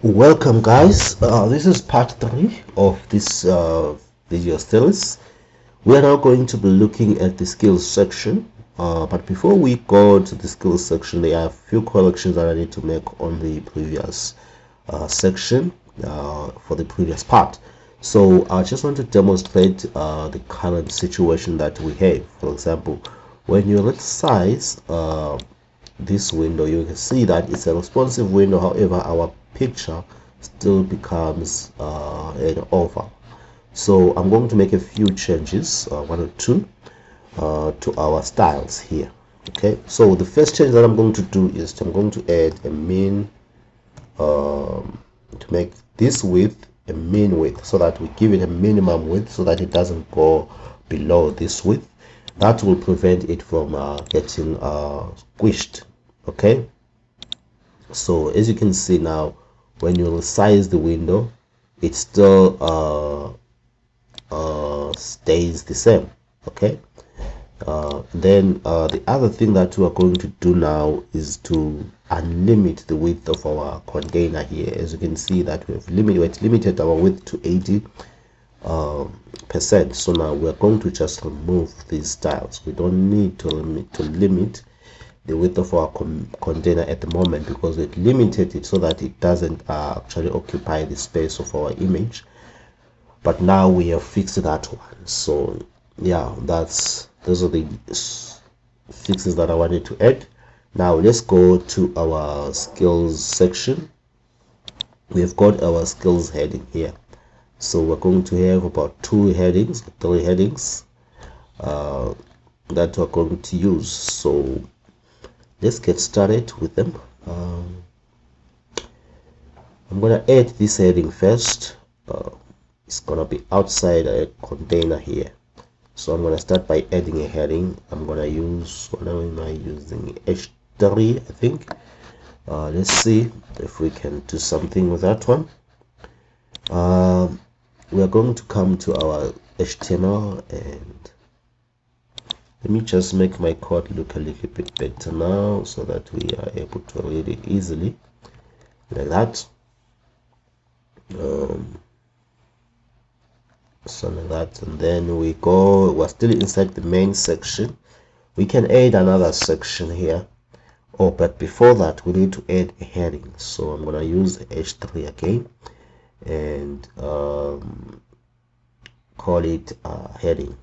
Welcome guys, this is part 3 of this video series. We are now going to be looking at the skills section, but before we go to the skills section, there are a few corrections that I need to make on the previous section for the previous part. So I just want to demonstrate the current situation that we have. For example, when you resize this window, you can see that it's a responsive window. However, our picture still becomes an oval. So I'm going to make a few changes, one or two, to our styles here. Okay, so the first change that I'm going to do is I'm going to add a mean to make this width a mean width, so that we give it a minimum width so that it doesn't go below this width. That will prevent it from getting squished. Okay, so as you can see now, when you resize the window, it still stays the same. Okay, then the other thing that we are going to do now is to unlimit the width of our container here. As you can see that we've limited our width to 80%. So now we're going to just remove these styles. We don't need to limit the width of our container at the moment, because we've limited it so that it doesn't actually occupy the space of our image. But now we have fixed that one. So yeah, those are the fixes that I wanted to add. Now let's go to our skills section. We've got our skills heading here, so we're going to have about 3 headings that we're going to use. So let's get started with them. I'm gonna add this heading first. It's gonna be outside a container here, so I'm gonna start by adding a heading. I'm gonna use, what am I using, H3 I think. Let's see if we can do something with that one. We are going to come to our HTML, and let me just make my code look a little bit better now, so that we are able to read it easily, like that. So like that, and then we're still inside the main section. We can add another section here, but before that we need to add a heading. So I'm gonna use H3 again and call it heading.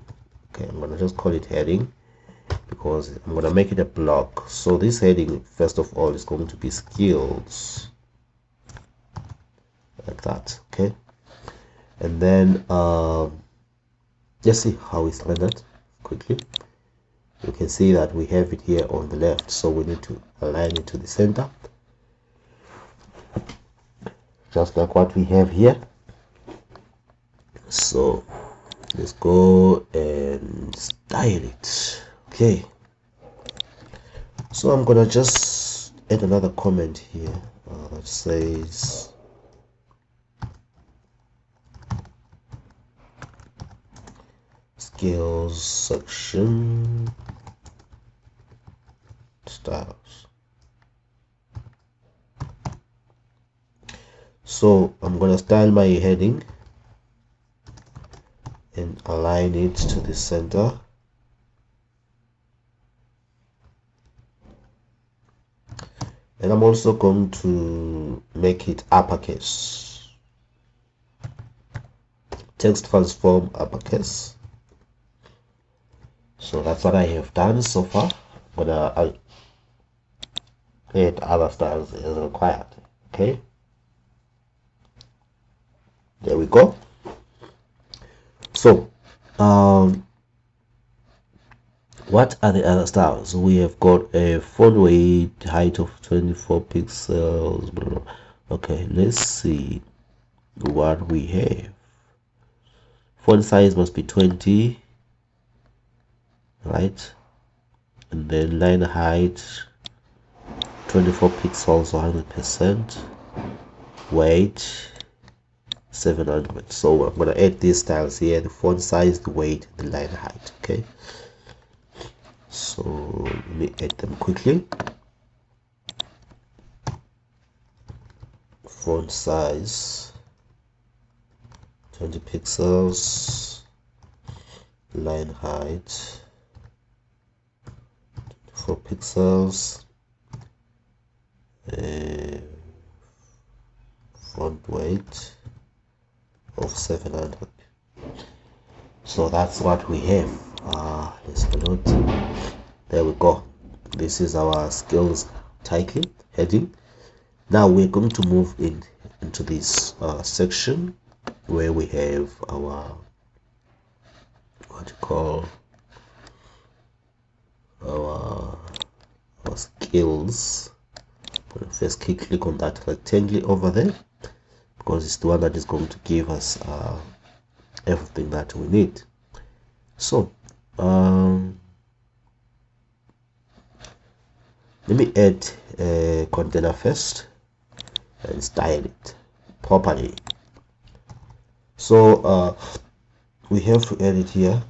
Okay, I'm gonna just call it heading because I'm gonna make it a block. So this heading, first of all, is going to be skills, like that. Okay, and then let's see how it's rendered quickly. You can see that we have it here on the left, so we need to align it to the center, just like what we have here. So let's go and style it. Okay, so I'm gonna just add another comment here that says skills section styles. So I'm gonna style my heading and align it to the center. And I'm also going to make it uppercase. Text transform uppercase. So that's what I have done so far. I'm gonna add other styles as required. Okay, there we go. So what are the other styles? We have got a font weight, height of 24 pixels. Blah, blah. Okay, let's see what we have. Font size must be 20, right? And then line height 24 pixels, 100%. Weight 700. So I'm gonna add these styles here: the font size, the weight, the line height. Okay, so let me add them quickly. font size 20 pixels, line height 4 pixels, font weight of 700. So that's what we have. Let's load. There we go. This is our skills title heading. Now we're going to move into this section where we have our our skills. I'm going to first click on that rectangle over there because it's the one that is going to give us everything that we need. So let me add a container first and style it properly. So we have to add it here.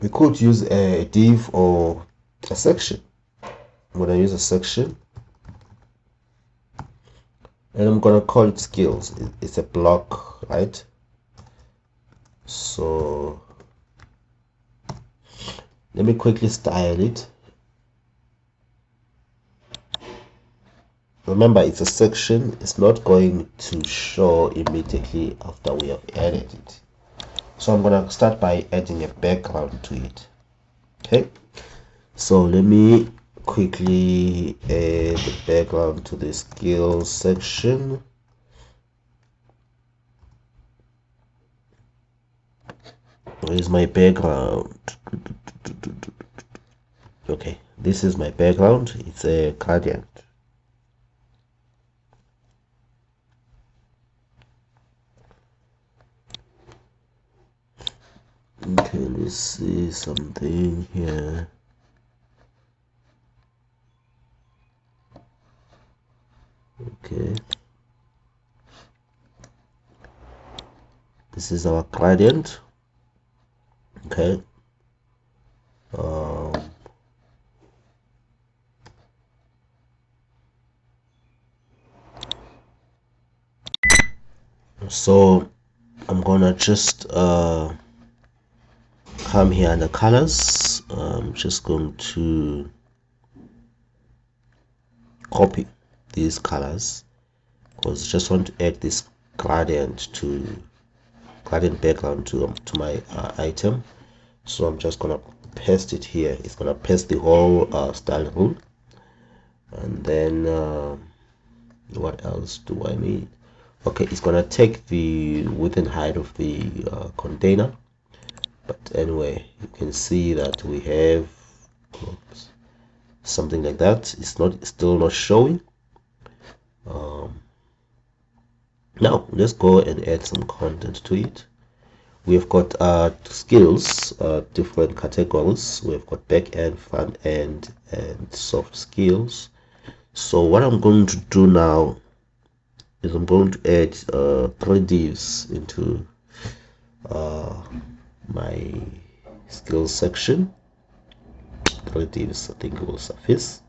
We could use a div or a section. I'm going to use a section and I'm going to call it skills. It's a block, right? So let me quickly style it. Remember, it's a section. It's not going to show immediately after we have added it. So I'm going to start by adding a background to it. Okay, so let me quickly add the background to the skills section. Where is my background? Okay, this is my background. It's a gradient. Okay, let's see something here. Okay, this is our gradient. Okay, so I'm gonna just come here under colors. I'm just going to copy these colors because I just want to add this gradient background to my item. So I'm just gonna paste it here. It's gonna paste the whole style rule, and then what else do I need? Okay, it's gonna take the width and height of the container. But anyway, you can see that we have something like that. It's still not showing. Now let's go and add some content to it. We've got skills, different categories. We've got back end, front end, and soft skills. So what I'm going to do now is I'm going to add 3 divs into my skills section. 3 divs, I think, will suffice.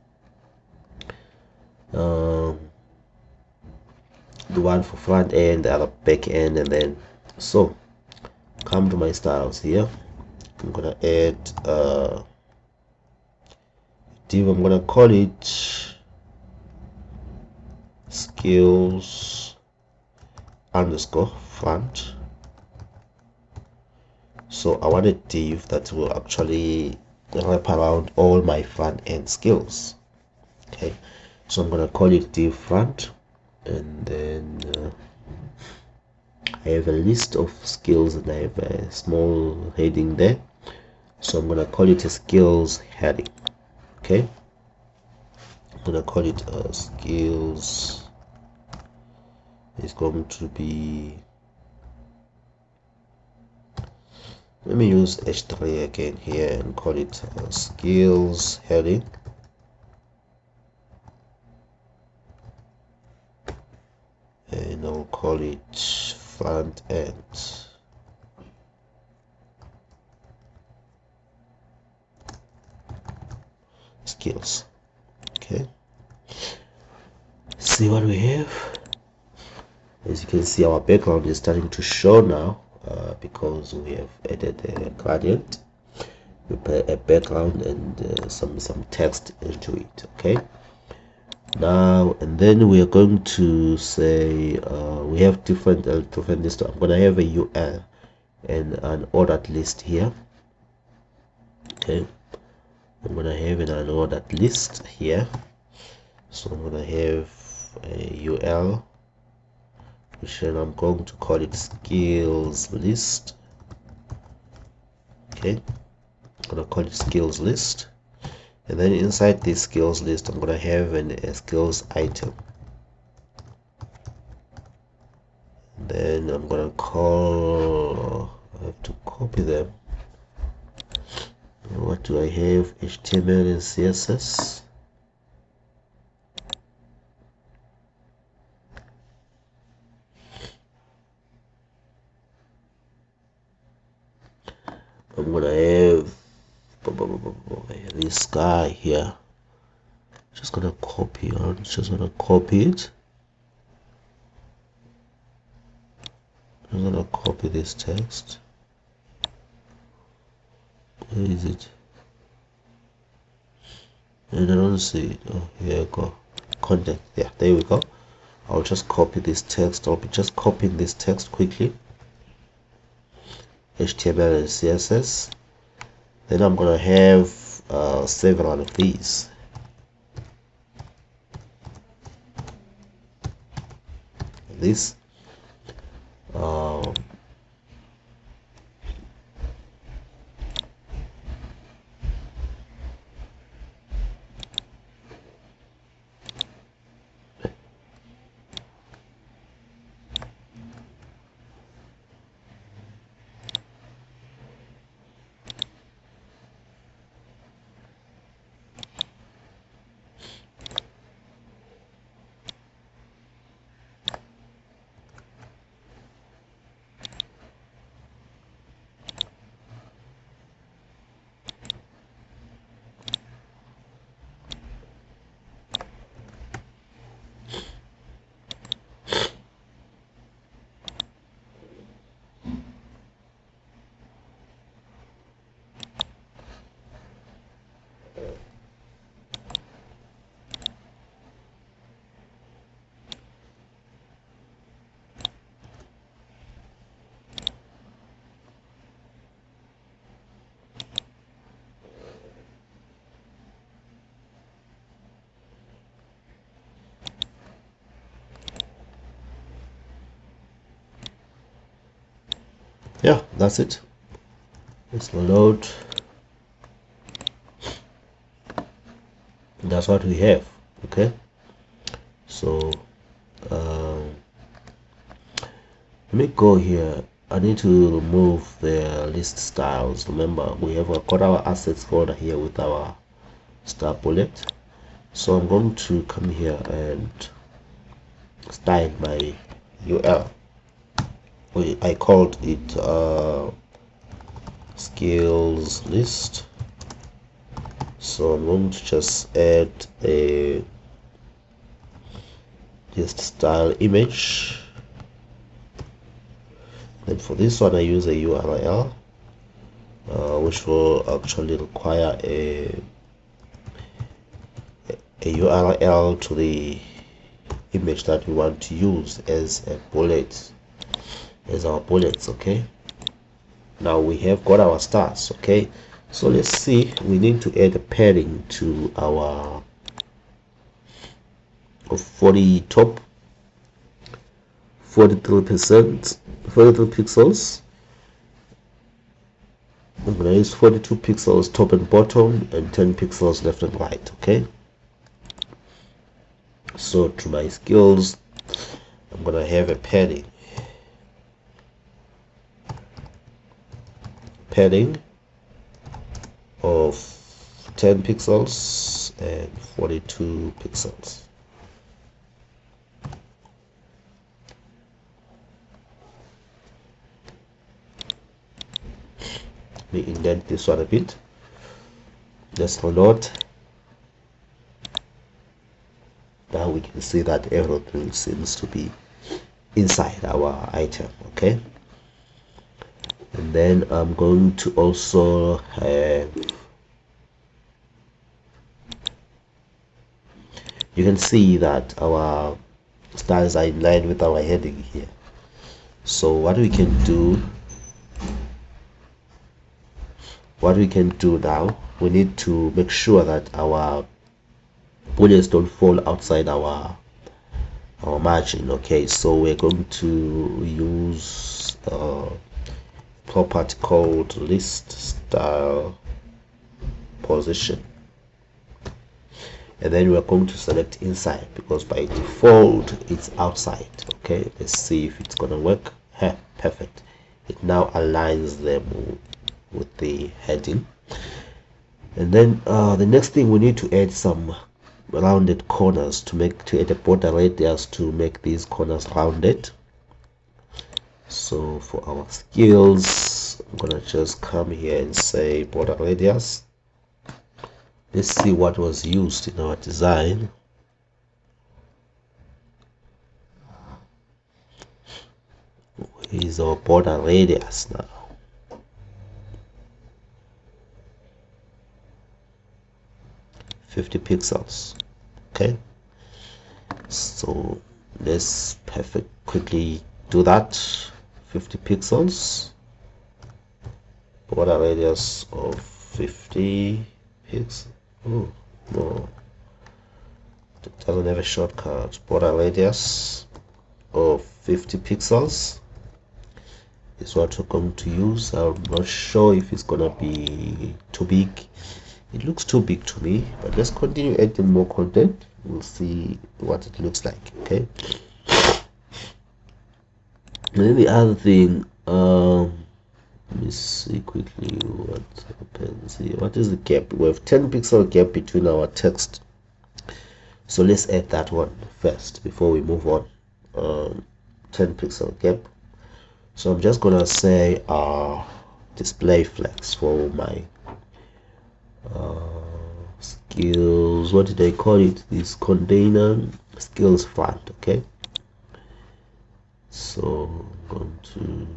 The one for front end, the other back end, and then so come to my styles here. I'm gonna add a div. I'm gonna call it skills underscore front. So I want a div that will actually wrap around all my front end skills. Okay, so I'm gonna call it div front, and then I have a list of skills and I have a small heading there. So I'm gonna call it a skills heading. Okay, I'm gonna call it skills. It's going to be, let me use h3 again here and call it skills heading. And I'll call it front end. Skills. Okay. see what we have. As you can see, our background is starting to show now because we have added a gradient, a background, and some text into it. Okay, now and then we are going to say we have different lists. I'm going to have a UL and an ordered list here. Okay, I'm going to have an unordered list here, so I'm going to have a UL, which then I'm going to call it skills list. Okay, I'm going to call it skills list, and then inside this skills list I'm going to have a skills item, and then I'm going to call, I have to copy them. What do I have? HTML and CSS. I'm gonna have this guy here. Just gonna copy on. Just gonna copy it. I'm gonna copy this text. Where is it? And I don't see it. Oh, here we go. Content. Yeah, there we go. I'll just copy this text. I'll be just copying this text quickly. HTML and CSS. Then I'm gonna have several of these. This yeah, that's it. Let's load. That's what we have. Okay, so let me go here. I need to remove the list styles. Remember, we have got our assets folder here with our star bullet. So I'm going to come here and style my UL. I called it skills list. So I'm going to just add a just style image. Then for this one I use a URL, which will actually require a URL to the image that we want to use as a bullet, as our bullets. Okay, now we have got our stars. Okay, so let's see, we need to add a padding to our 40 top 43%, 43 pixels. I'm going to use 42 pixels top and bottom and 10 pixels left and right. Okay, so to my skills I'm going to have a padding of 10 pixels and 42 pixels. Let me indent this one a bit. Let's reload. Now we can see that everything seems to be inside our item. Okay, and then I'm going to also have, you can see that our styles are in line with our heading here. So what we can do now, we need to make sure that our bullets don't fall outside our margin. Okay, so we're going to use a property called list style position, and then we're going to select inside because by default it's outside. Okay, let's see if it's gonna work. Perfect. It now aligns them with the heading. And then the next thing, we need to add some rounded corners to add a border radius to make these corners rounded. So for our skills, I'm gonna just come here and say border radius. Let's see what was used in our design. Where is our border radius now? .50 pixels. Okay, so let's quickly do that. 50 pixels, border radius of 50 pixels. Oh no, it doesn't have a shortcut. Border radius of 50 pixels is what we're going to use. I'm not sure if it's gonna be too big. It looks too big to me, but let's continue adding more content. We'll see what it looks like. Okay, and then the other thing, let me see quickly what happens here. What is the gap? We have 10 pixel gap between our text, so let's add that one first before we move on. 10 pixel gap. So I'm just gonna say display flex for my skills. What did I call it? This container skills font. Okay, so I'm going to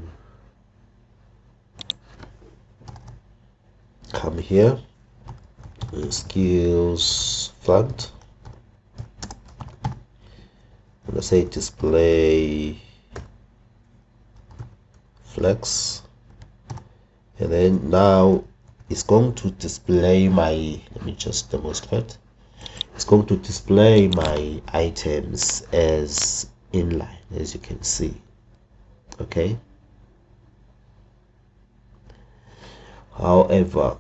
come here, skills font. I'm gonna say display flex, and then now it's going to display my, let me just demonstrate. It's going to display my items as inline, as you can see. Okay, however,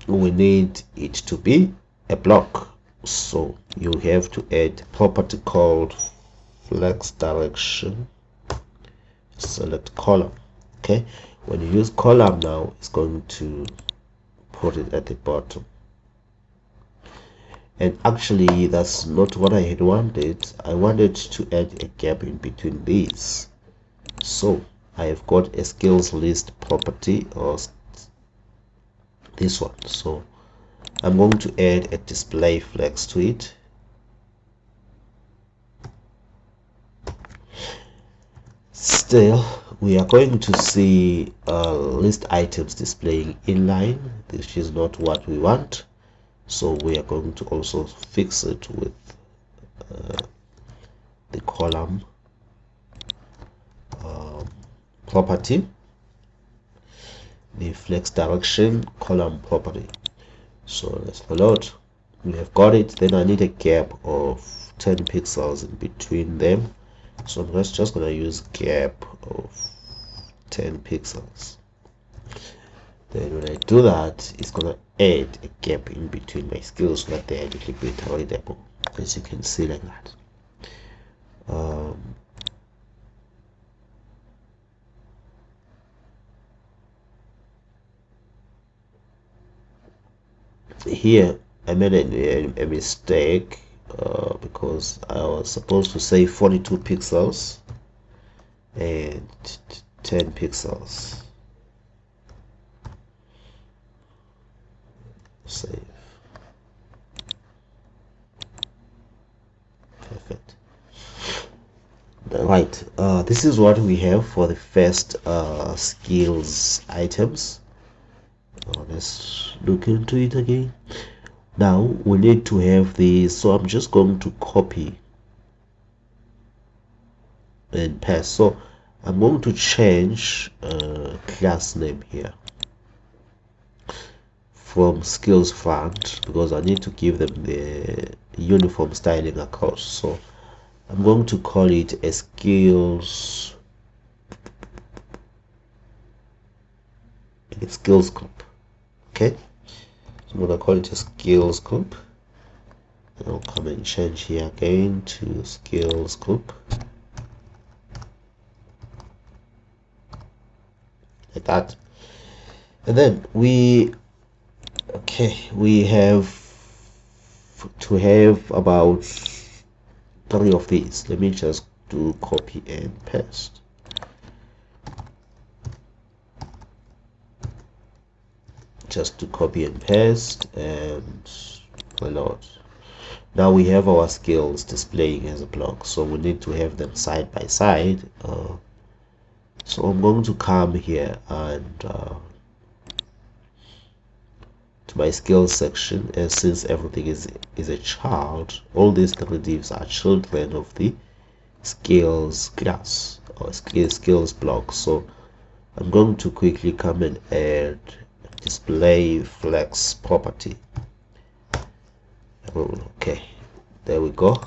we need it to be a block, so you have to add a property called flex direction, select column. Okay, when you use column now, it's going to put it at the bottom, and actually that's not what I had wanted. I wanted to add a gap in between these, so I have got a skills list property, or this one. So I'm going to add a display flex to it. Still, we are going to see list items displaying inline. This is not what we want, so we are going to also fix it with the column property, the flex direction column property. So let's reload. We have got it. Then I need a gap of 10 pixels in between them, so I'm just gonna use gap of 10 pixels. Then when I do that, it's gonna add a gap in between my skills so that they're a little bit readable, as you can see, like that. Here I made a mistake because I was supposed to say 42 pixels and 10 pixels. Save. right, this is what we have for the first skills items. Let's look into it again. Now we need to have these, so I'm just going to copy and paste. So I'm going to change class name here from skills font because I need to give them the uniform styling across. So I'm going to call it a skills group. Okay, so I'm going to call it a skills group, and I'll come and change here again to skills group, like that. And then we have to have about 3 of these. Let me just do copy and paste. Just to copy and paste, and my lord, now we have our skills displaying as a block, so we need to have them side by side. So I'm going to come here and to my skills section, and since everything is a child, all these 3 divs are children of the skills class or skills block. So I'm going to quickly come and add display flex property. Okay, there we go.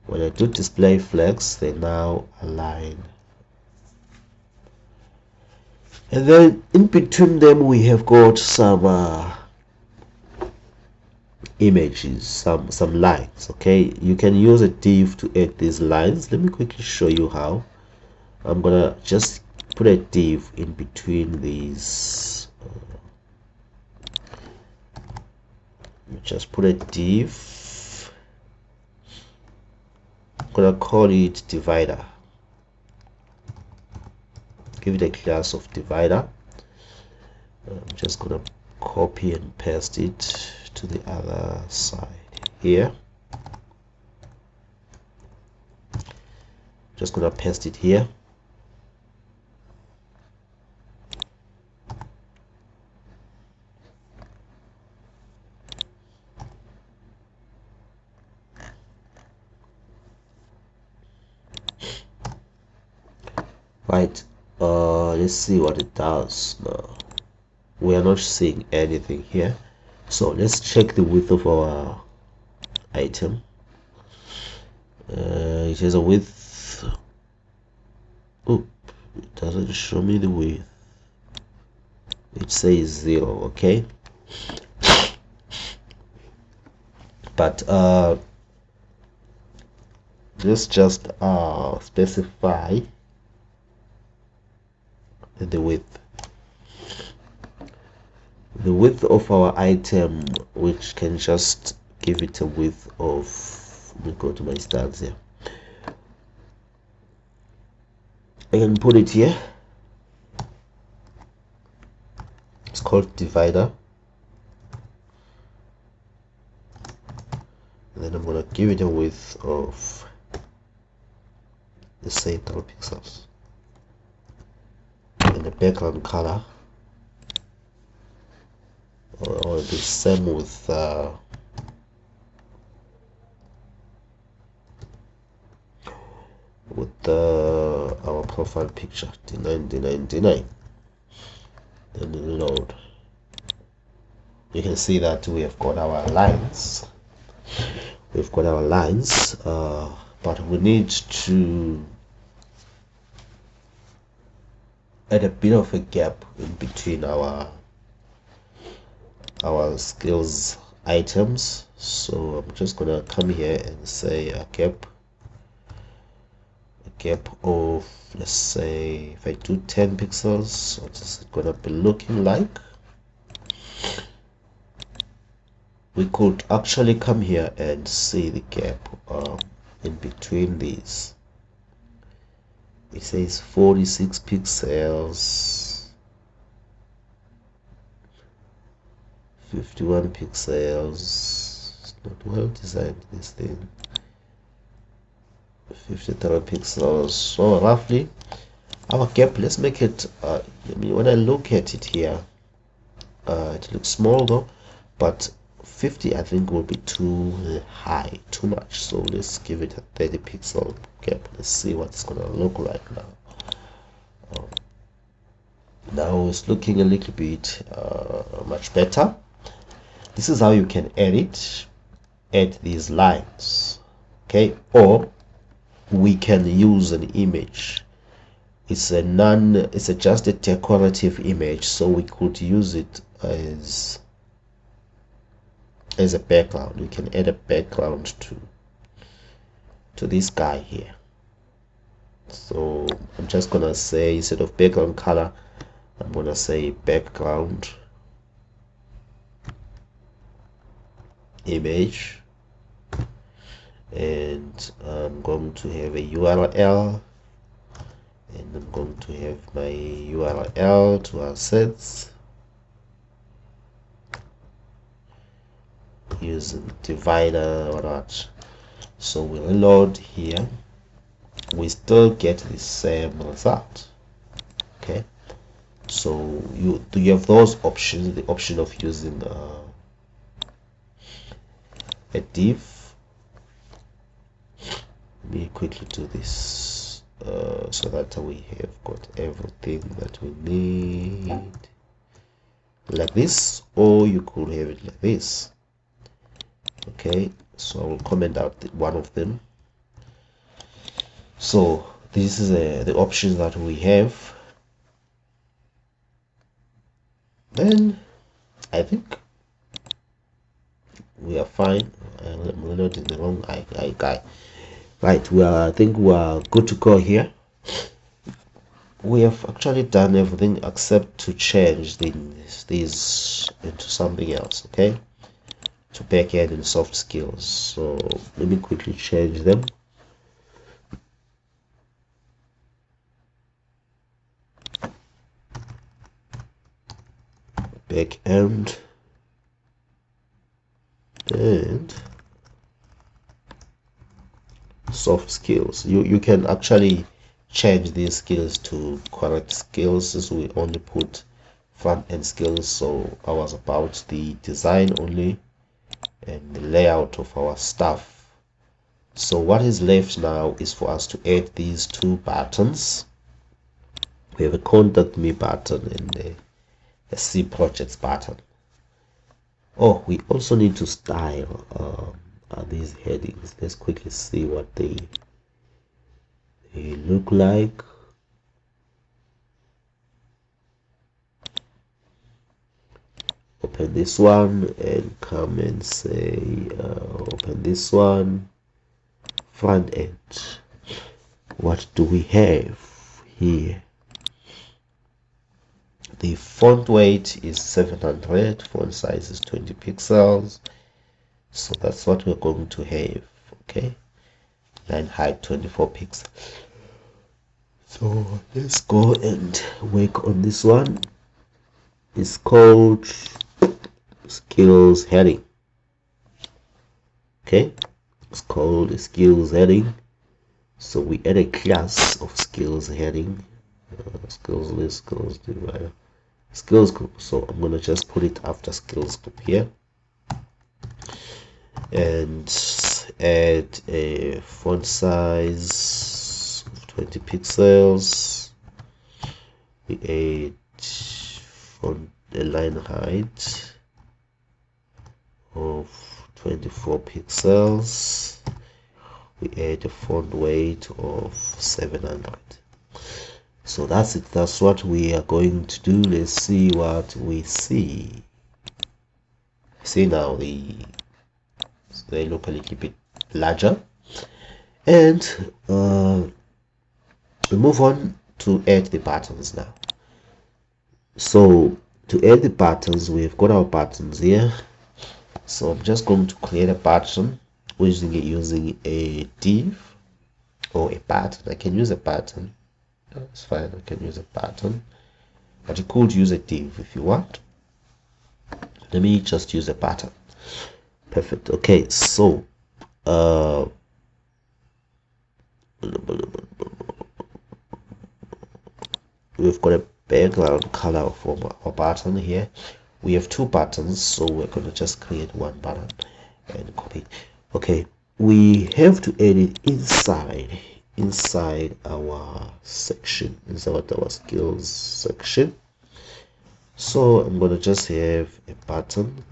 When I do display flex, they now align, and then in between them we have got some images, some lines. Okay, you can use a div to add these lines. Let me quickly show you how. I'm gonna just put a div in between these. Just put a div. I'm gonna call it divider. Give it a class of divider. I'm just gonna copy and paste it to the other side here. Just gonna paste it here. Right, let's see what it does now. We are not seeing anything here, so let's check the width of our item. It has a width. Oh, it doesn't show me the width. It says 0. Okay, but let's just specify the width of our item, which can just give it a width of, let me go to my styles here. I can put it here. It's called divider, and then I'm gonna give it a width of, let's say 3 pixels. And the background color, or the same with our profile picture, D9. Then load. You can see that we have got our lines. But we need to add a bit of a gap in between our skills items. So I'm just gonna come here and say a gap of, let's say, if I do 10 pixels, what is it gonna be looking like? We could actually come here and see the gap in between these. It says 46 pixels, 51 pixels. It's not well designed, this thing. 53 pixels. So roughly our gap, let's make it when I look at it here, it looks small though, but 50 I think will be too high, too much. So let's give it a 30 pixel gap. Let's see what it's gonna look like now. Now it's looking a little bit much better. This is how you can add these lines, okay? Or we can use an image. It's just a decorative image, so we could use it as a background. We can add a background to this guy here. So I'm just gonna say, instead of background color, I'm gonna say background image, and I'm going to have a URL, and I'm going to have my URL to assets using divider or not. So we reload here, we still get the same result. Okay, so you have those options, the option of using a div. Let me quickly do this so that we have got everything that we need, like this, or you could have it like this. Okay, so I will comment out one of them. So this is the options that we have. Then I think we are fine. I'm not in the wrong guy. Right, I think we are good to go here. We have actually done everything except to change these into something else, okay? To backend and soft skills. So let me quickly change them. Backend and soft skills. You can actually change these skills to correct skills, since we only put front end skills. So I was about the design only and the layout of our stuff. So what is left now is for us to add these two buttons. We have a contact me button and a see projects button. Oh, we also need to style these headings. Let's quickly see what they look like. Open this one and come and say open this one, front end. What do we have here? The font weight is 700, font size is 20 pixels, so that's what we're going to have. Okay, line height 24 pixels. So let's go and work on this one. It's called skills heading. Okay, it's called a skills heading. So we add a class of skills heading, skills list, skills divider, skills group. So I'm going to just put it after skills group here and add a font size of 20 pixels. We add font a line height of 24 pixels. We add a font weight of 700. So that's it. That's what we are going to do. Let's see what we see. See now they look a little bit larger, and we move on to add the buttons now. So to add the buttons, we've got our buttons here. So I'm just going to create a button using a div or a button. I can use a button. That's fine. I can use a button, but you could use a div if you want. Let me just use a button. Perfect. Okay, so we've got a background color for our button here. We have two buttons, so we're going to just create one button and copy it. Okay, we have to add it inside our section, inside our skills section. So I'm going to just have a button,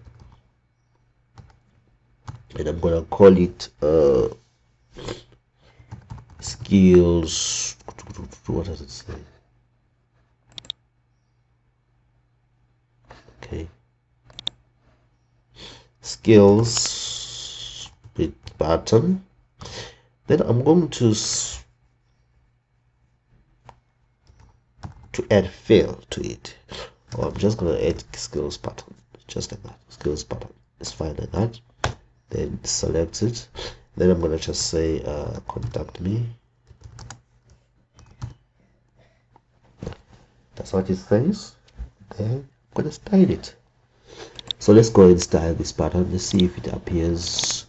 and I'm going to call it skills. What does it say? Okay, skills with button. Then I'm going to add fill to it, or I'm just going to add skills button, just like that. Skills button is fine like that. Then select it. Then I'm going to just say contact me. That's what it says. Then I'm going to style it. So let's go and style this button. Let's see if it appears.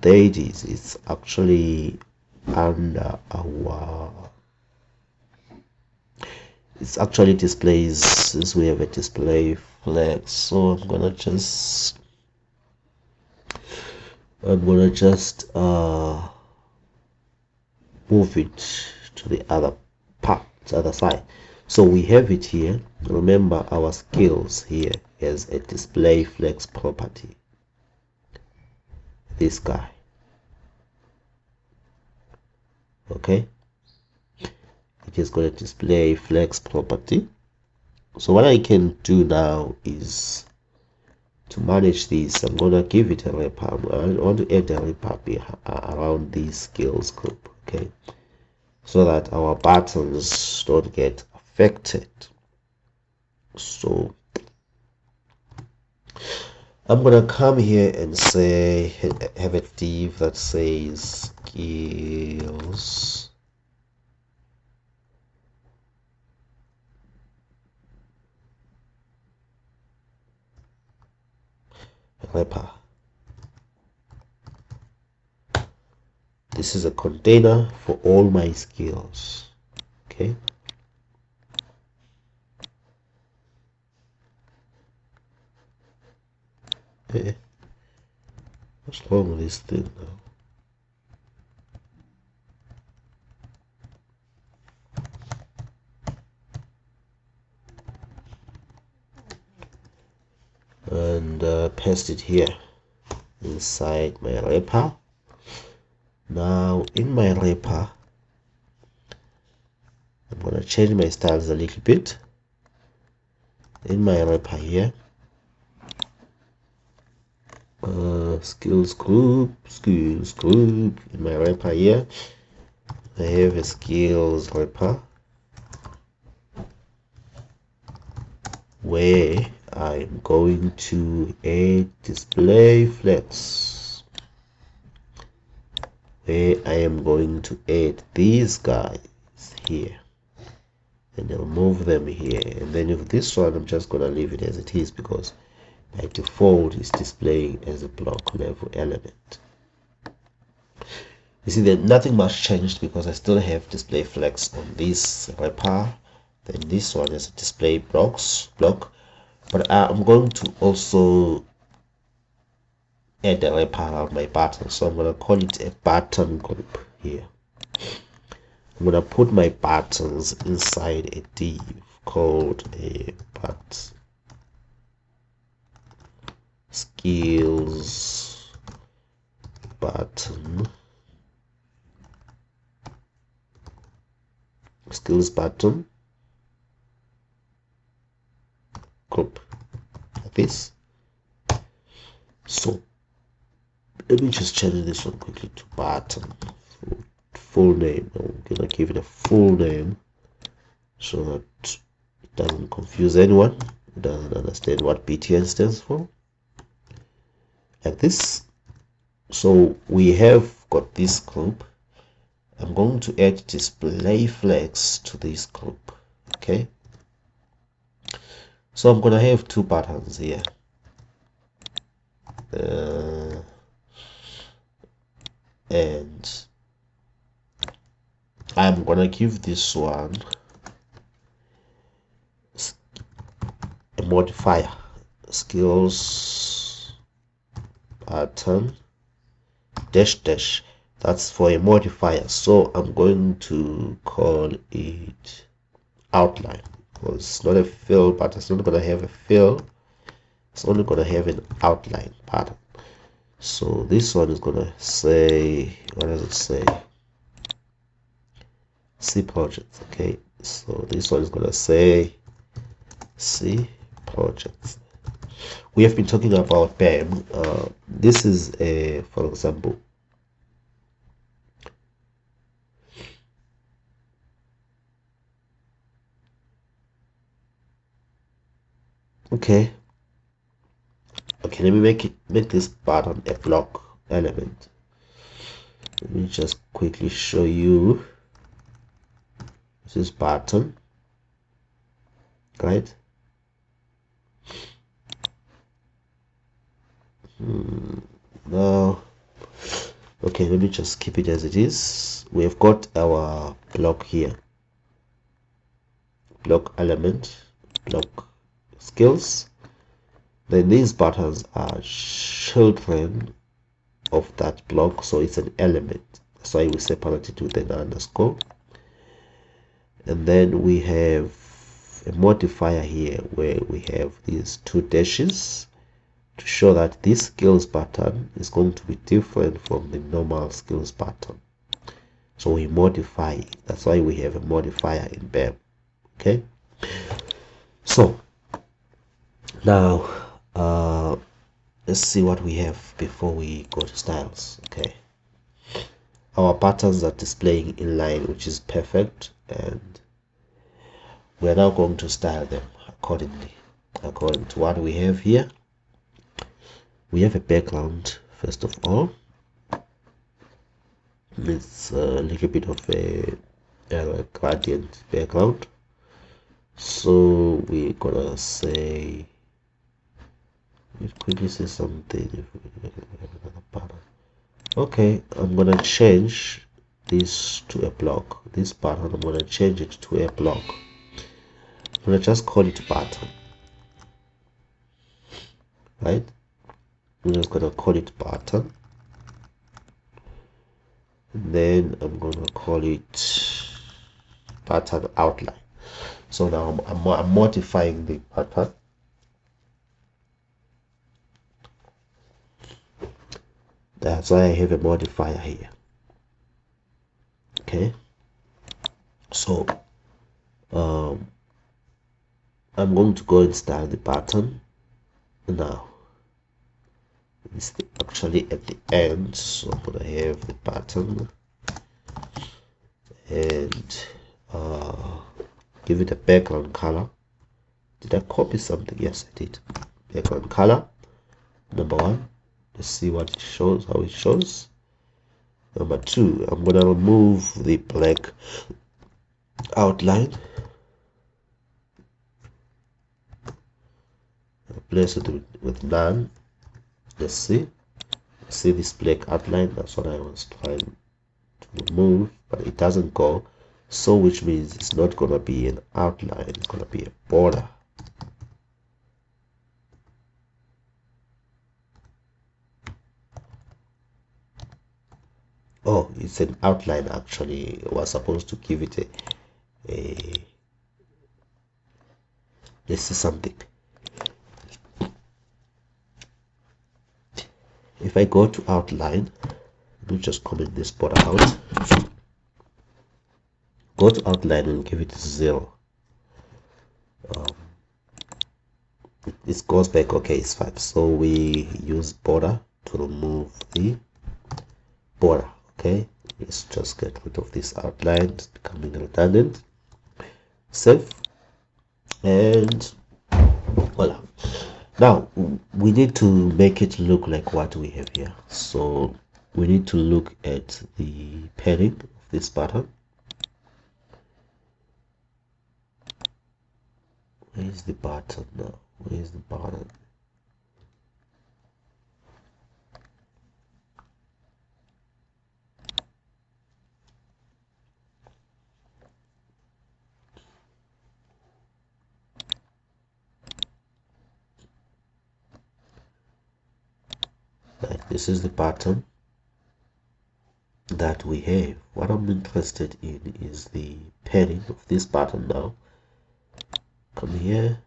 There it is. It's actually under our. It actually displays, since we have a display flag. So I'm gonna just move it to the other part, the other side. So we have it here. Remember, our skills here has a display flex property. This guy. Okay, it is going to display flex property. So what I can do now is to manage this. I'm going to give it a wrapper. I want to add a wrapper around these skills group. Okay, so that our buttons don't get affected. So I'm gonna come here and say, have a div that says skills wrapper. This is a container for all my skills. Okay. Hey, what's wrong with this thing now? And paste it here inside my wrapper. Now in my wrapper, I'm gonna change my styles a little bit. In my wrapper here, skills group. In my wrapper here, I have a skills wrapper where I'm going to add display flex, where I am going to add these guys here, and I'll move them here. And then with this one, I'm just gonna leave it as it is, because by default is displaying as a block level element. You see that nothing much changed, because I still have display flex on this wrapper. Then this one is a display block, but I'm going to also add a wrapper around my button. So I'm going to call it a button group here. I'm going to put my buttons inside a div called a skills button group, like this. So let me just change this one quickly to button full name. I'm gonna give it a full name so that it doesn't confuse anyone who doesn't understand what BTN stands for, like this. So we have got this group. I'm going to add display flex to this group. Okay, so I'm gonna have two buttons here, and I'm gonna give this one a modifier, skills pattern dash dash. That's for a modifier, so I'm going to call it outline, because it's not a fill, but it's not going to have a fill, it's only going to have an outline pattern. So this one is going to say, what does it say? C projects. Okay, so this one is going to say C projects. We have been talking about BAM. This is a, for example, okay, let me make this button a block element. Let me just quickly show you this button, right? Now, okay, let me just keep it as it is. We have got our block here, block element, block skills. Then these buttons are children of that block, so it's an element. That's why we separate it with an underscore. And then we have a modifier here where we have these two dashes to show that this skills button is going to be different from the normal skills button. So we modify it. That's why we have a modifier in BAM. Okay. So now let's see what we have before we go to styles. Okay. Our patterns are displaying inline, which is perfect, and we're now going to style them accordingly, according to what we have here. We have a background, first of all. It's a little bit of a gradient background. So we're gonna say, let's quickly say something. Okay, I'm gonna change this to a block. This button, I'm gonna change it to a block. I'm gonna just call it button, right? I'm just gonna call it button, and then I'm gonna call it pattern outline. So now I'm modifying the pattern. That's why I have a modifier here. Okay, so I'm going to go and style the pattern now. It's actually at the end, so I'm gonna have the pattern and give it a background color. Did I copy something? Yes, I did. Background color number 1. Let's see what it shows, how it shows. Number 2, I'm gonna remove the black outline, replace it with none. Let's see this black outline. That's what I was trying to remove, but it doesn't go, so which means it's not gonna be an outline, it's gonna be a border. Oh, it's an outline. Actually, I was supposed to give it a let's see something. If I go to outline, let me just comment this border out. Go to outline and give it 0. It goes back. Okay, it's 5. So we use border to remove the border. Okay, let's just get rid of this outline. It's becoming redundant. Save, and voila. Now we need to make it look like what we have here. So we need to look at the padding of this pattern. Where is the button now? Where is the button? This is the pattern that we have. What I'm interested in is the padding of this pattern now. Come here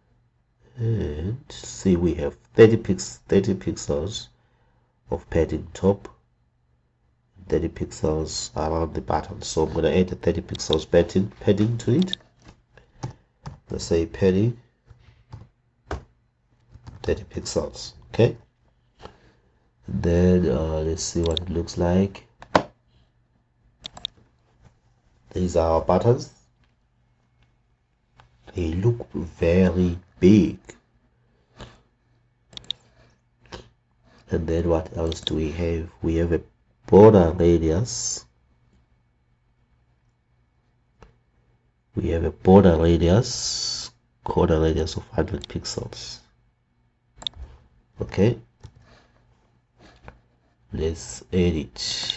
and see we have 30 pixels of padding top, 30 pixels around the pattern. So I'm going to add a 30 pixels padding to it. Let's say padding 30 pixels. Okay, and then let's see what it looks like. These are our patterns. They look very big. And then what else do we have? We have a border radius. We have a border radius of 100 pixels. Okay, let's edit.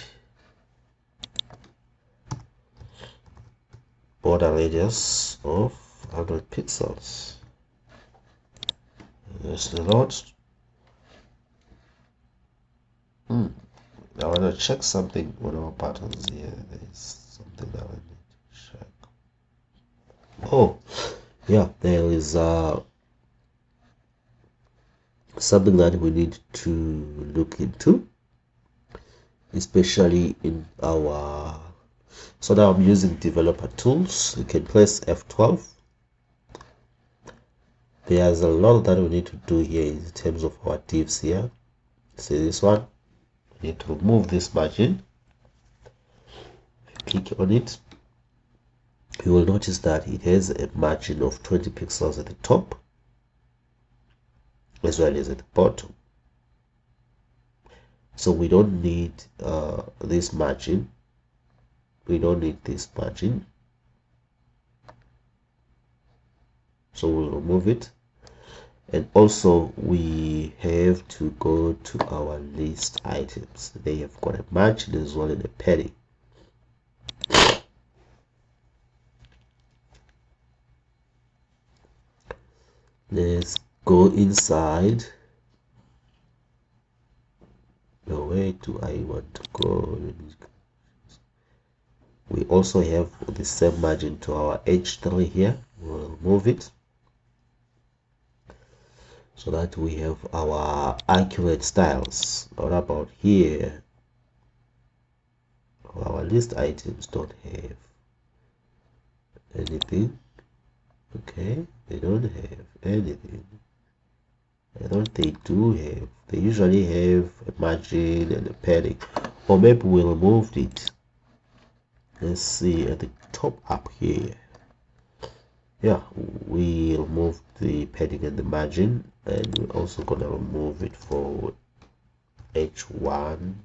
Border radius of 100 pixels. There's the lot. I want to check something on our patterns here. There's something that I need to check. Oh, yeah, there is something that we need to look into, especially in our. So now I'm using developer tools. You can press F12. There's a lot that we need to do here in terms of our divs here. See this one? We need to remove this margin. If you click on it, you will notice that it has a margin of 20 pixels at the top as well as at the bottom. So we don't need this margin. We don't need this margin, so we'll remove it. And also we have to go to our list items. They have got a margin as well and a padding. Let's go inside. Now where do I want to go? We also have the same margin to our H3 here. We'll remove it so that we have our accurate styles. What about here? Our list items don't have anything. Okay, they don't have anything. I don't they do have. They usually have a margin and a padding, or maybe we removed it. Let's see at the top up here. Yeah, we removed the padding and the margin, and we're also gonna remove it for H1,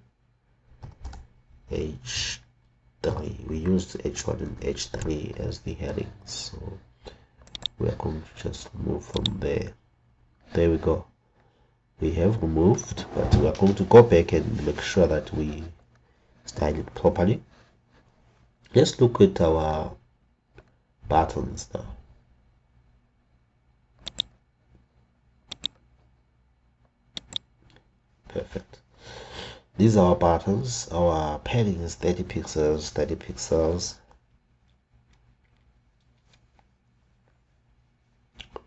H3. We used H1 and H3 as the headings, so we are going to just remove from there. There we go. We have removed, but we are going to go back and make sure that we style it properly. Let's look at our buttons now. Perfect. These are our buttons. Our padding is 30 pixels, 30 pixels.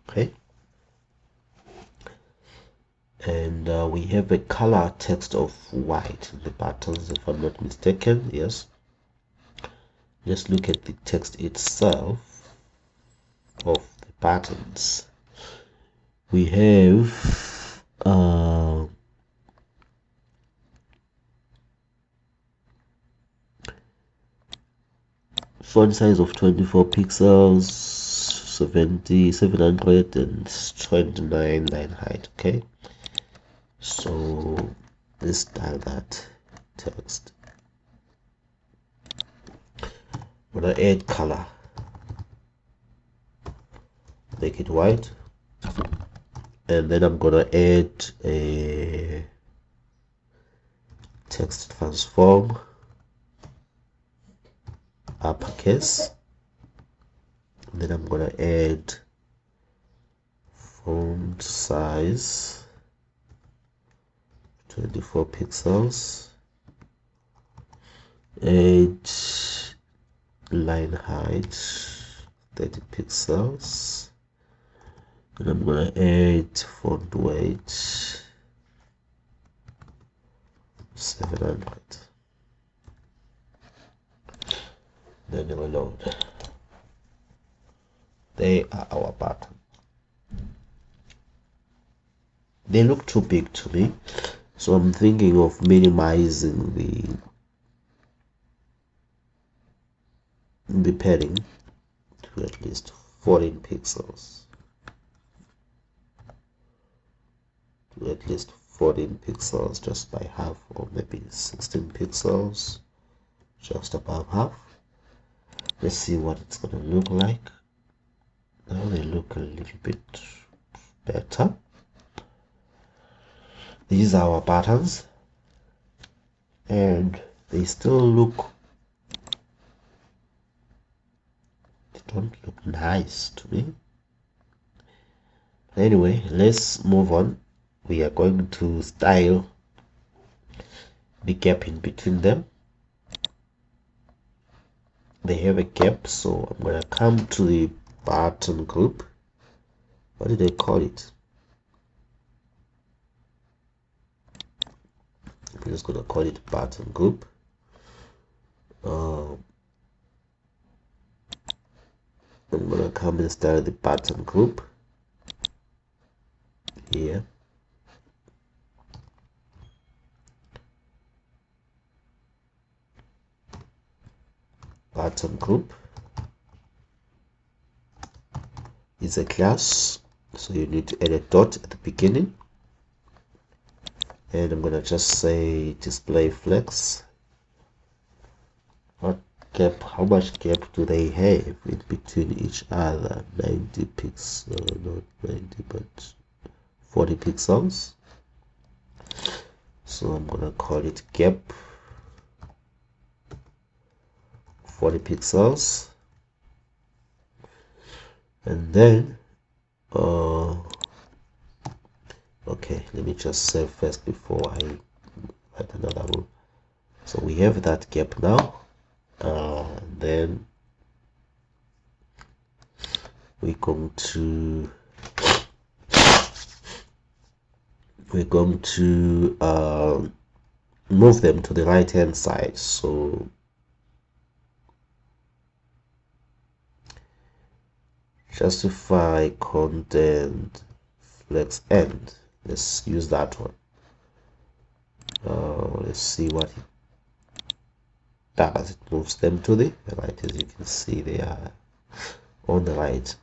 Okay. And we have a color text of white in the buttons, if I'm not mistaken. Yes. Just look at the text itself of the buttons. We have font size of 24 pixels, 729 line height. Okay, so let's style that text. I'm gonna add color, make it white, and then I'm gonna add a text transform, uppercase, and then I'm gonna add font size 24 pixels, 8 line height, 30 pixels, and I'm gonna add font weight 700. Then it will load. They are our button. They look too big to me, so I'm thinking of minimizing the padding to at least 14 pixels. To at least 14 pixels, just by half, or maybe 16 pixels, just above half. Let's see what it's gonna look like. Now they look a little bit better. These are our buttons, and they still look, they don't look nice to me. Anyway, let's move on. We are going to style the gap in between them. They have a gap, so I'm gonna come to the button group. What did I call it? I'm just gonna call it button group. I'm gonna come and style the button group here. Button group is a class, so you need to add a dot at the beginning, and I'm gonna just say display flex. What gap? How much gap do they have in between each other? 90 pixels, not 90, but 40 pixels. So I'm gonna call it gap 40 pixels, and then okay, let me just save first before I write another rule. So we have that gap now, and then we're going to move them to the right hand side. So justify content flex end, let's use that one. Let's see what it does. It moves them to the right. As you can see, they are on the right.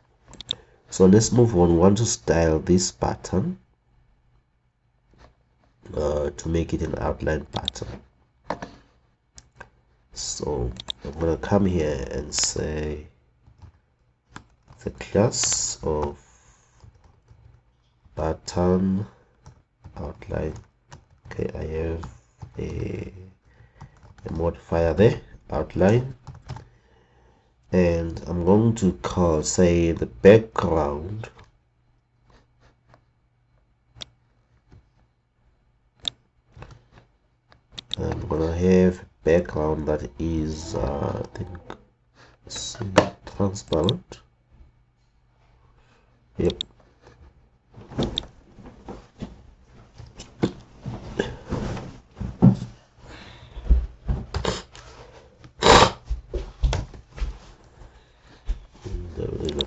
So let's move on. We want to style this button to make it an outline button. So I'm gonna come here and say the class of button outline. Okay, I have a modifier there, outline, and I'm going to call, say, the background I'm gonna have background that is I think transparent. Yep.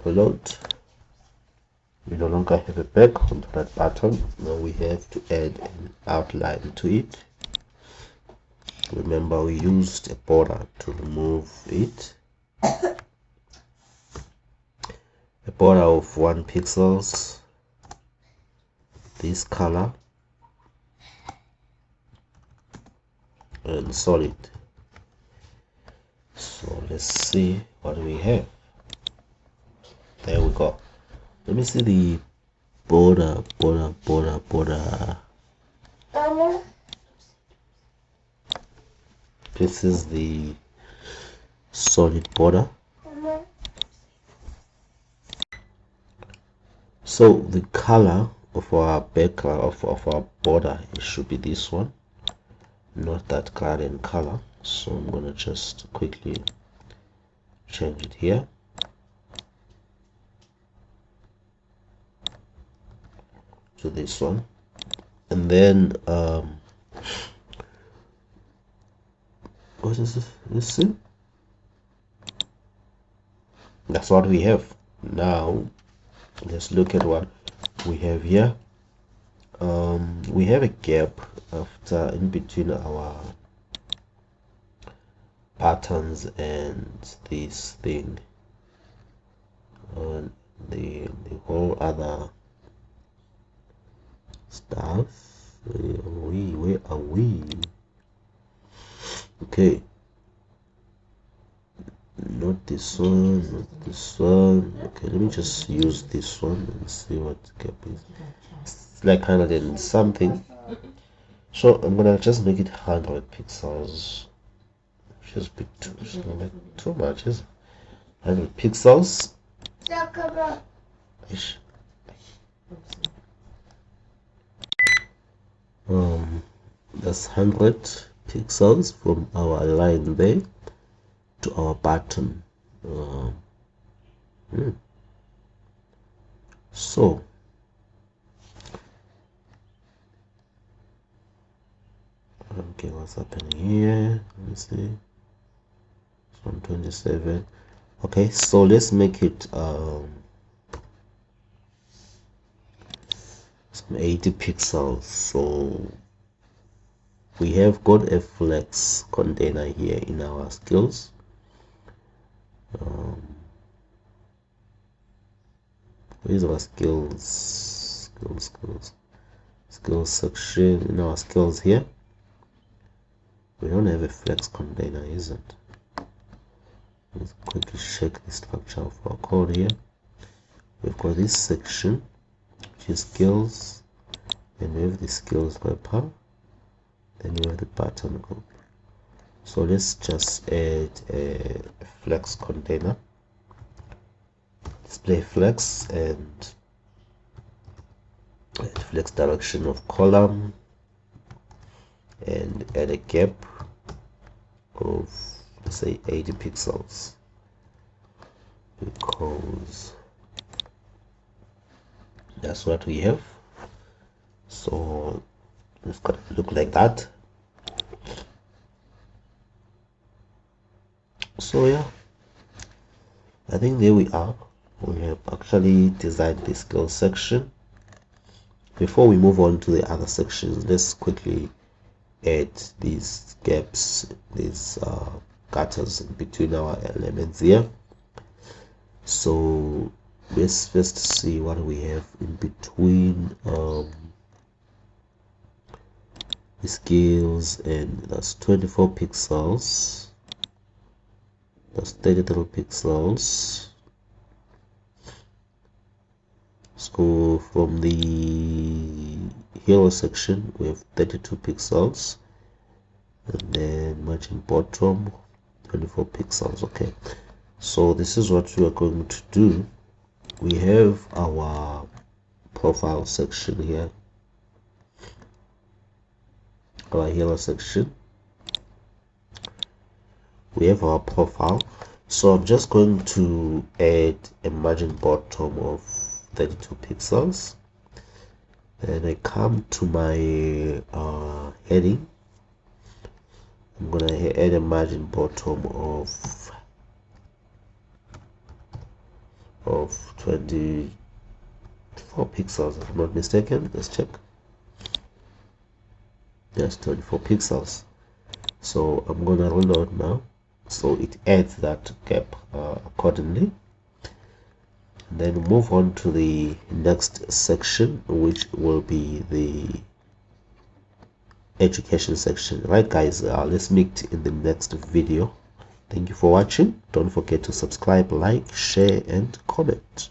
Load. We no longer have a background to that button. Now we have to add an outline to it. Remember, we used a border to remove it. A border of 1 pixels. This color and solid. So let's see what we have. There we go. Let me see the border. This is the solid border. So the color of our background of our border, it should be this one, not that garden color. So I'm gonna just quickly change it here to this one, and then what is this? This thing? That's what we have. Now let's look at what we have here. We have a gap after in between our patterns and this thing, the whole other stuff. Where are we? Okay, not this one, not this one. Okay, let me just use this one and see what gap is. It's like 100 and something, so I'm gonna just make it 100 pixels. Just be too much, is 100 pixels. That's 100 pixels from our line there to our button. So okay, what's happening here? Let me see. It's 127. Okay, so let's make it some 80 pixels. So we have got a flex container here in our skills. Where's our skills section? In our skills here, we don't have a flex container, isn't? Let's quickly check the structure of our code here. We've got this section, which is skills, and we have the skills wrapper, then you have the button group. So let's just add a flex container, display flex, and flex direction of column, and add a gap of, let's say, 80 pixels, because that's what we have. So it's gonna look like that. So yeah, I think there we are. We have actually designed the skill section. Before we move on to the other sections, let's quickly add these gaps, these gutters in between our elements here. So let's first see what we have in between the skills, and that's 24 pixels, that's 33 pixels. So from the hero section we have 32 pixels, and then margin bottom 24 pixels. Okay, so this is what we are going to do. We have our profile section here, our hero section. We have our profile, so I'm just going to add a margin bottom of 32 pixels. Then I come to my heading. I'm gonna add a margin bottom of 24 pixels, if I'm not mistaken. Let's check. Yes, 24 pixels. So I'm gonna reload now, so it adds that gap accordingly. And then move on to the next section, which will be the education section. Right guys, let's meet in the next video. Thank you for watching. Don't forget to subscribe, like, share, and comment.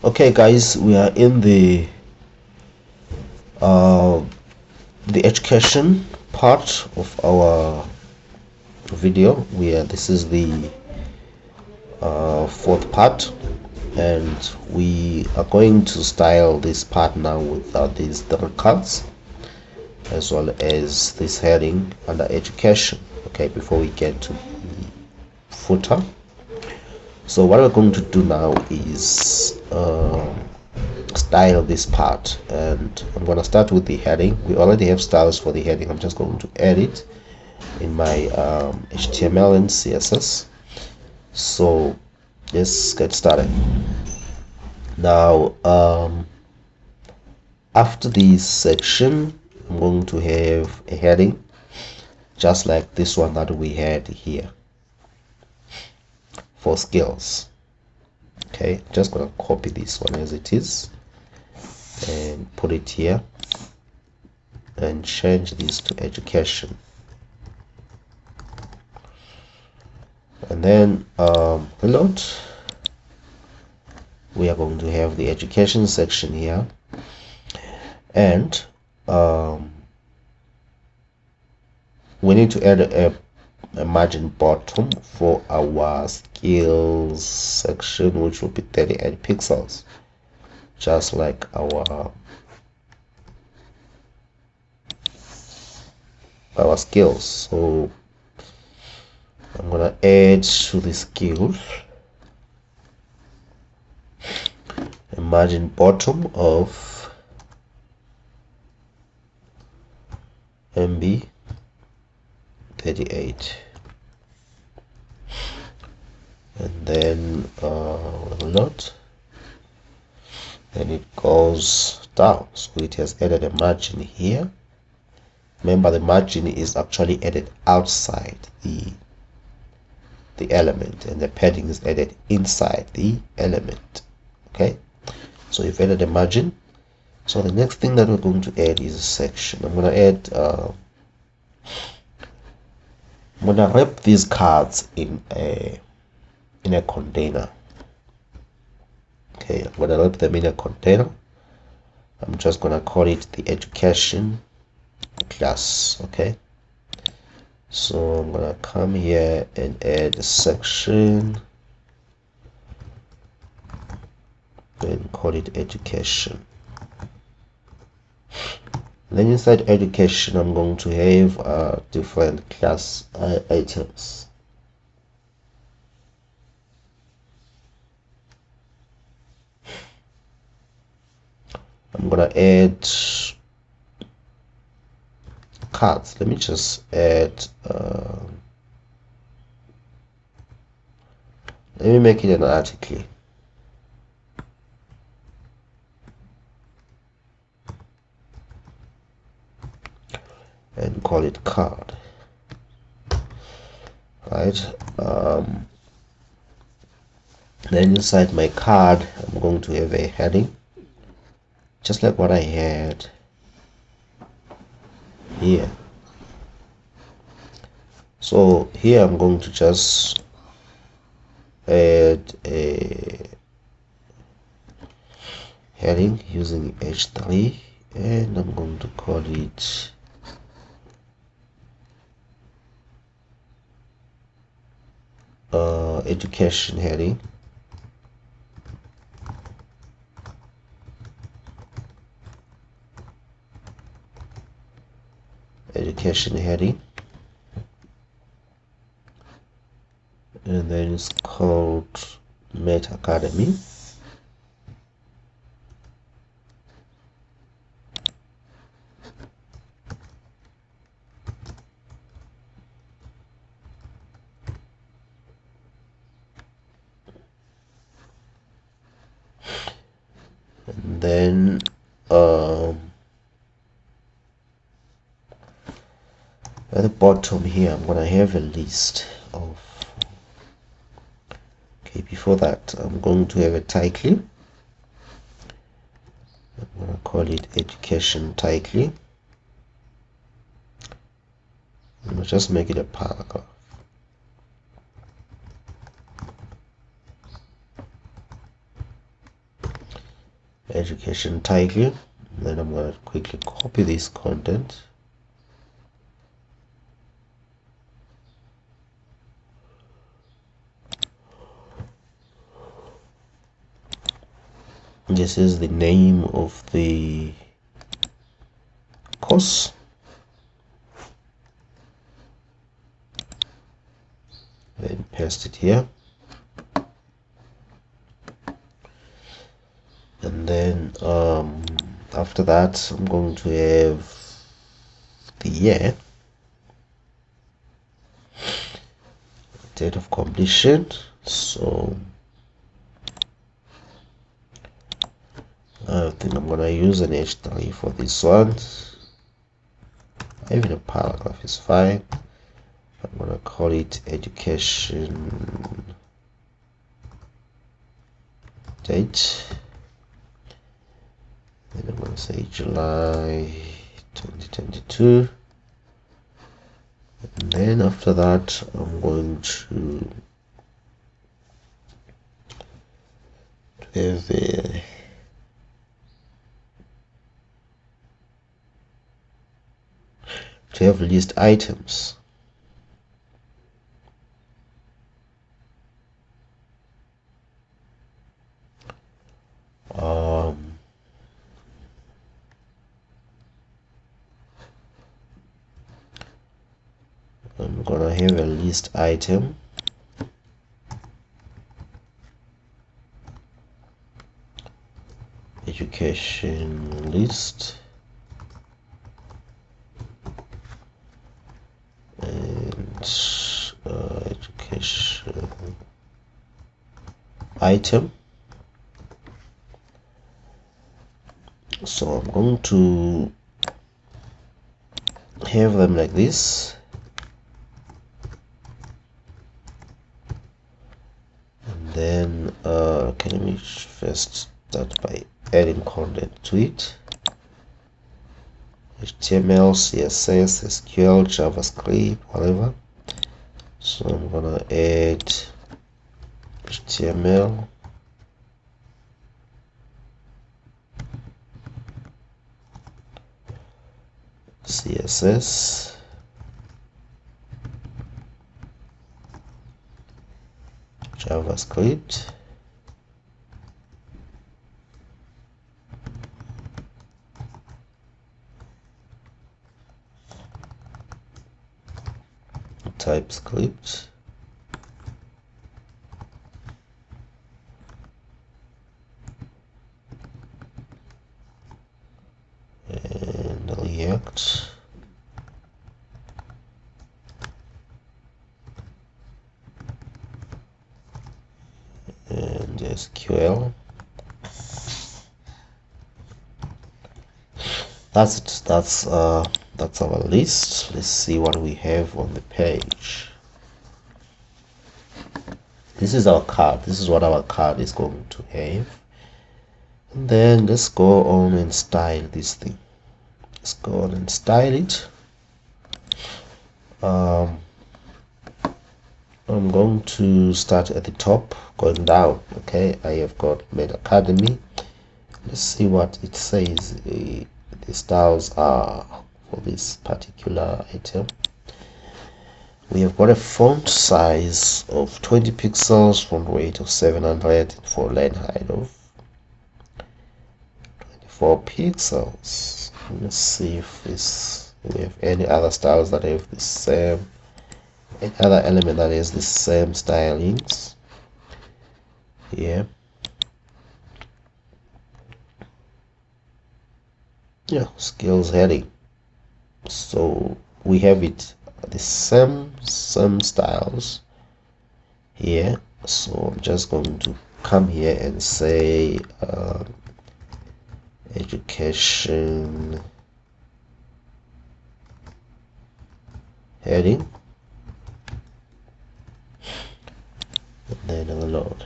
Okay guys, we are in the education part of our video. This is the fourth part, and we are going to style this part now with these three cards as well as this heading under education. Okay, before we get to the footer. So what we're going to do now is style this part, and I'm going to start with the heading. We already have styles for the heading. I'm just going to add it in my HTML and CSS. So let's get started now. After this section, I'm going to have a heading just like this one that we had here for skills. Okay, just gonna copy this one as it is and put it here and change this to education. And then reload. We are going to have the education section here, and we need to add a margin bottom for our skills section, which will be 38 pixels, just like our skills. So I'm gonna add to the skills a margin bottom of MB 38, and then load, and it goes down. So it has added a margin here. Remember, the margin is actually added outside the element, and the padding is added inside the element. Okay, so you've added a margin. So the next thing that we're going to add is a section. I'm going to add I'm going to wrap these cards in a container. Okay, I'm going to wrap them in a container. I'm just going to call it the education class. Okay, so I'm going to come here and add a section and call it education. Then inside education, I'm going to have different class items. I'm gonna add cards. Let me just add let me make it an article. And call it card. Right. Then inside my card, I'm going to have a heading, just like what I had here. So here I'm going to just add a heading using H3, and I'm going to call it education heading. Education heading, and then it's called Meta Academy. And then at the bottom here, I'm gonna have a list of, okay, before that I'm going to have a title. I'm gonna call it education title. I'm gonna just make it a paragraph. education title. Then I'm going to quickly copy this content. This is the name of the course. Then paste it here. And then after that, I'm going to have the year, date of completion. So I think I'm gonna use an H3 for this one. Even a paragraph is fine. I'm gonna call it education date. Then I'm gonna say July 2022. And then after that, I'm going to have list items. I'm gonna have a list item. Education list. And education item. So I'm going to have them like this. And then okay, let me first start by adding content to it. HTML, CSS, SQL, JavaScript, whatever. So I'm gonna add HTML, CSS, JavaScript, TypeScript, and React, and SQL. That's it. That's our list. Let's see what we have on the page. This is our card. This is what our card is going to have. And then let's go on and style this thing. Let's go on and style it. I'm going to start at the top, going down. Okay, I have got Med Academy. Let's see what it says the styles are for this particular item. We have got a font size of 20 pixels, font weight of 700, for line height of 24 pixels. Let's see if we have any other styles that have the same, any other element that has the same stylings here. Yeah, skills heading. So we have it the same styles here. So I'm just going to come here and say education heading, and then I'll load.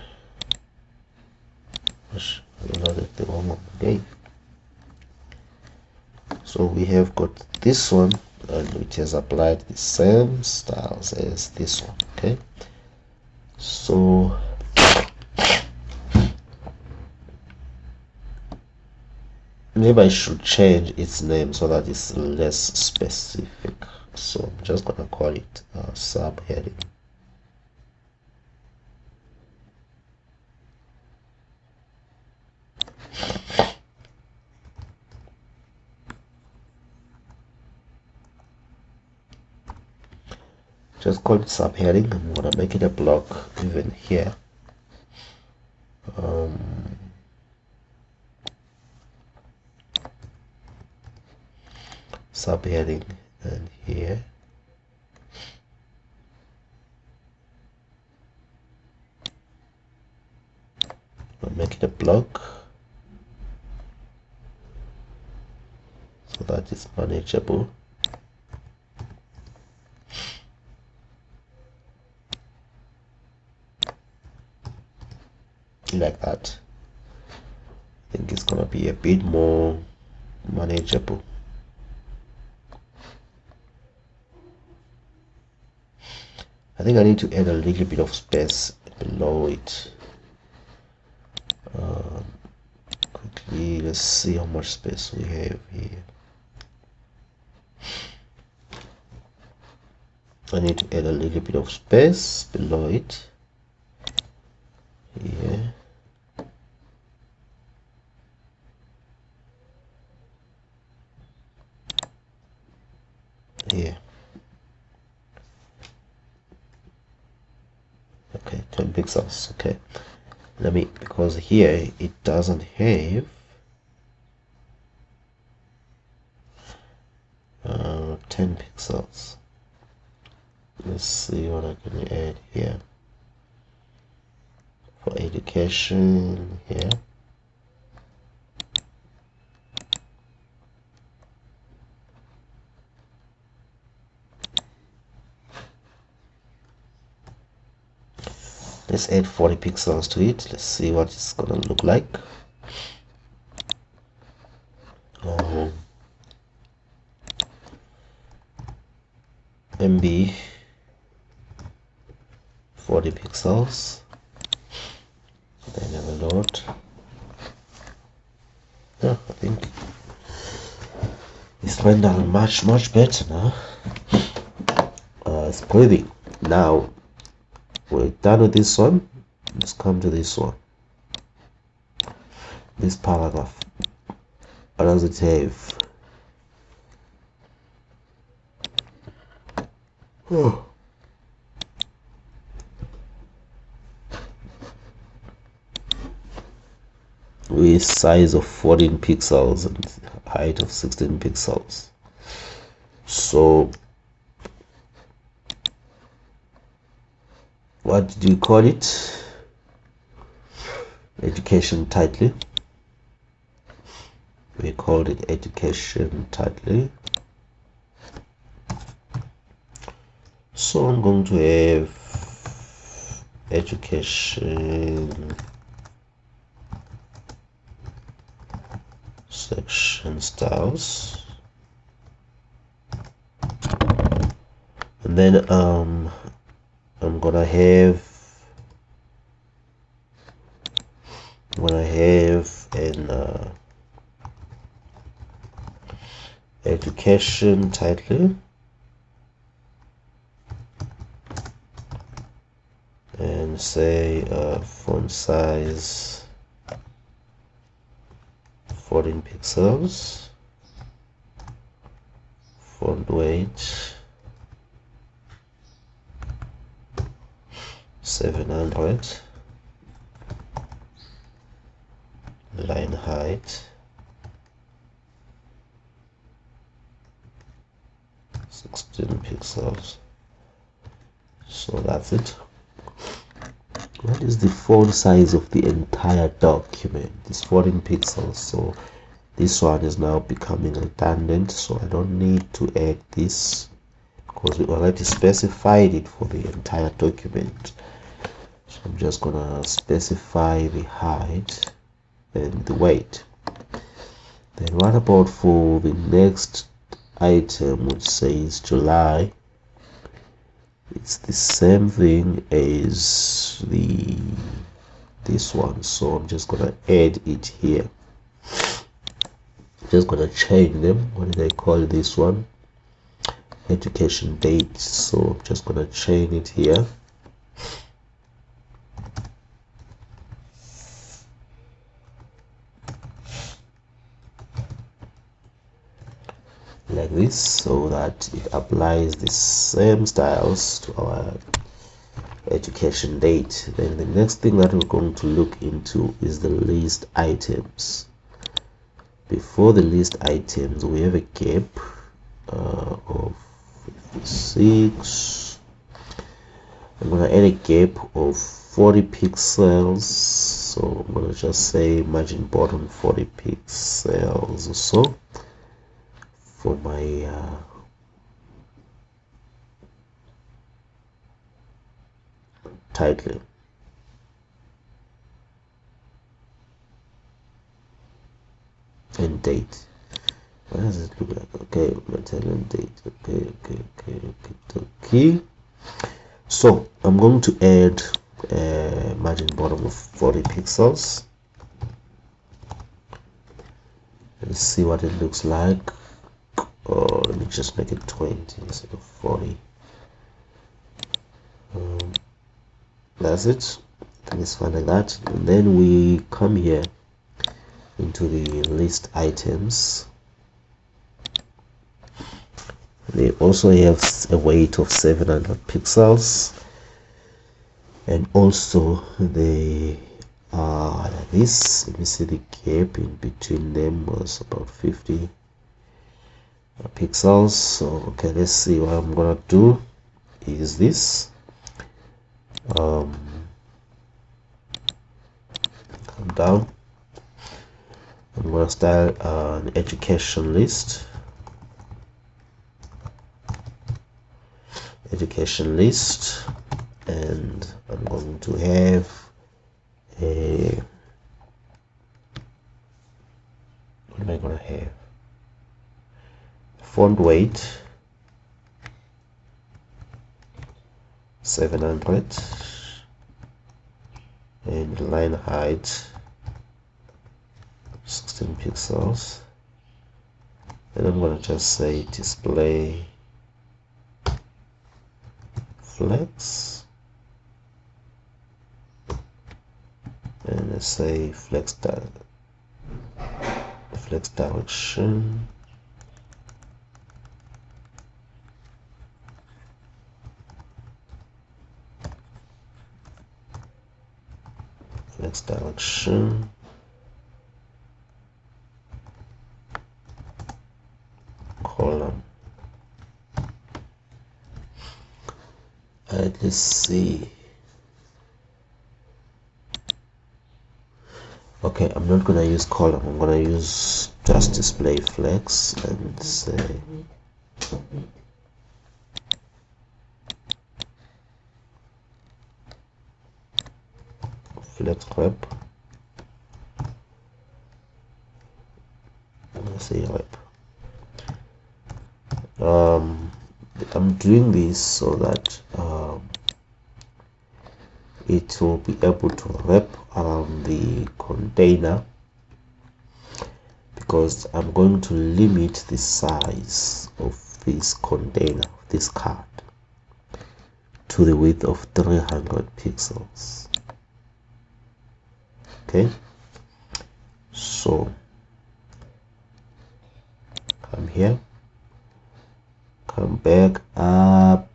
I loaded the wrong one. Okay. So we have got this one, and which has applied the same styles as this one. Okay, so believe I should change its name so that it's less specific. So I'm just gonna call it subheading. Just call it subheading. I'm gonna make it a block even here. Subheading and here. I'll make it a block so that it's manageable. Like that. I think it's gonna be a bit more manageable. I think I need to add a little bit of space below it. Quickly, let's see how much space we have here. I need to add a little bit of space below it. Here. Here. Okay, 10 pixels. Okay, let me, because here it doesn't have 10 pixels. Let's see what I can add here for education. Here, let's add 40 pixels to it. Let's see what it's gonna look like. MB 40 pixels. Then have a load. Yeah, I think it's rendering much better now. It's breathing. Now we're done with this one. Let's come to this one. This paragraph. What does it have? Oh. With size of 14 pixels and height of 16 pixels. So what do you call it? Education title. We called it education title. So I'm going to have education section styles, and then I'm gonna have an education title and say font size 14 pixels, font weight 700, line height 16 pixels. So that's it. What is the font size of the entire document? It's 14 pixels, so this one is now becoming redundant, so I don't need to add this because we already specified it for the entire document. So I'm just gonna specify the height and the weight. Then what about for the next item, which says July? It's the same thing as this one, so I'm just gonna add it here. Just gonna chain them. What did I call this one? Education date. So I'm just gonna chain it here. Like this, so that it applies the same styles to our education date. Then the next thing that we're going to look into is the list items. Before the list items, we have a gap of 56. I'm going to add a gap of 40 pixels, so I'm going to just say margin bottom 40 pixels or so for my title. And date. What does it look like? Okay, my title and date. Okay. So I'm going to add a margin bottom of 40 pixels. Let's see what it looks like. Or let me just make it 20 instead of 40. That's it. I think it's fine like that. And then we come here into the list items. They also have a weight of 700 pixels, and also they are like this. Let me see, the gap in between them was about 50 pixels. So okay, let's see. What I'm gonna do is this. Come down. I'm gonna style an education list. And I'm going to have a, what am I going to have? Font weight 700 and line height 16 pixels, and I'm going to just say display flex, and let's say flex direction, column. Alright, let's see. Okay, I'm not gonna use column, I'm gonna use just display flex and say flex wrap. I'm gonna say wrap. I'm doing this so that it will be able to wrap around the container, because I'm going to limit the size of this container, this card, to the width of 300 pixels. Okay, so come here, come back up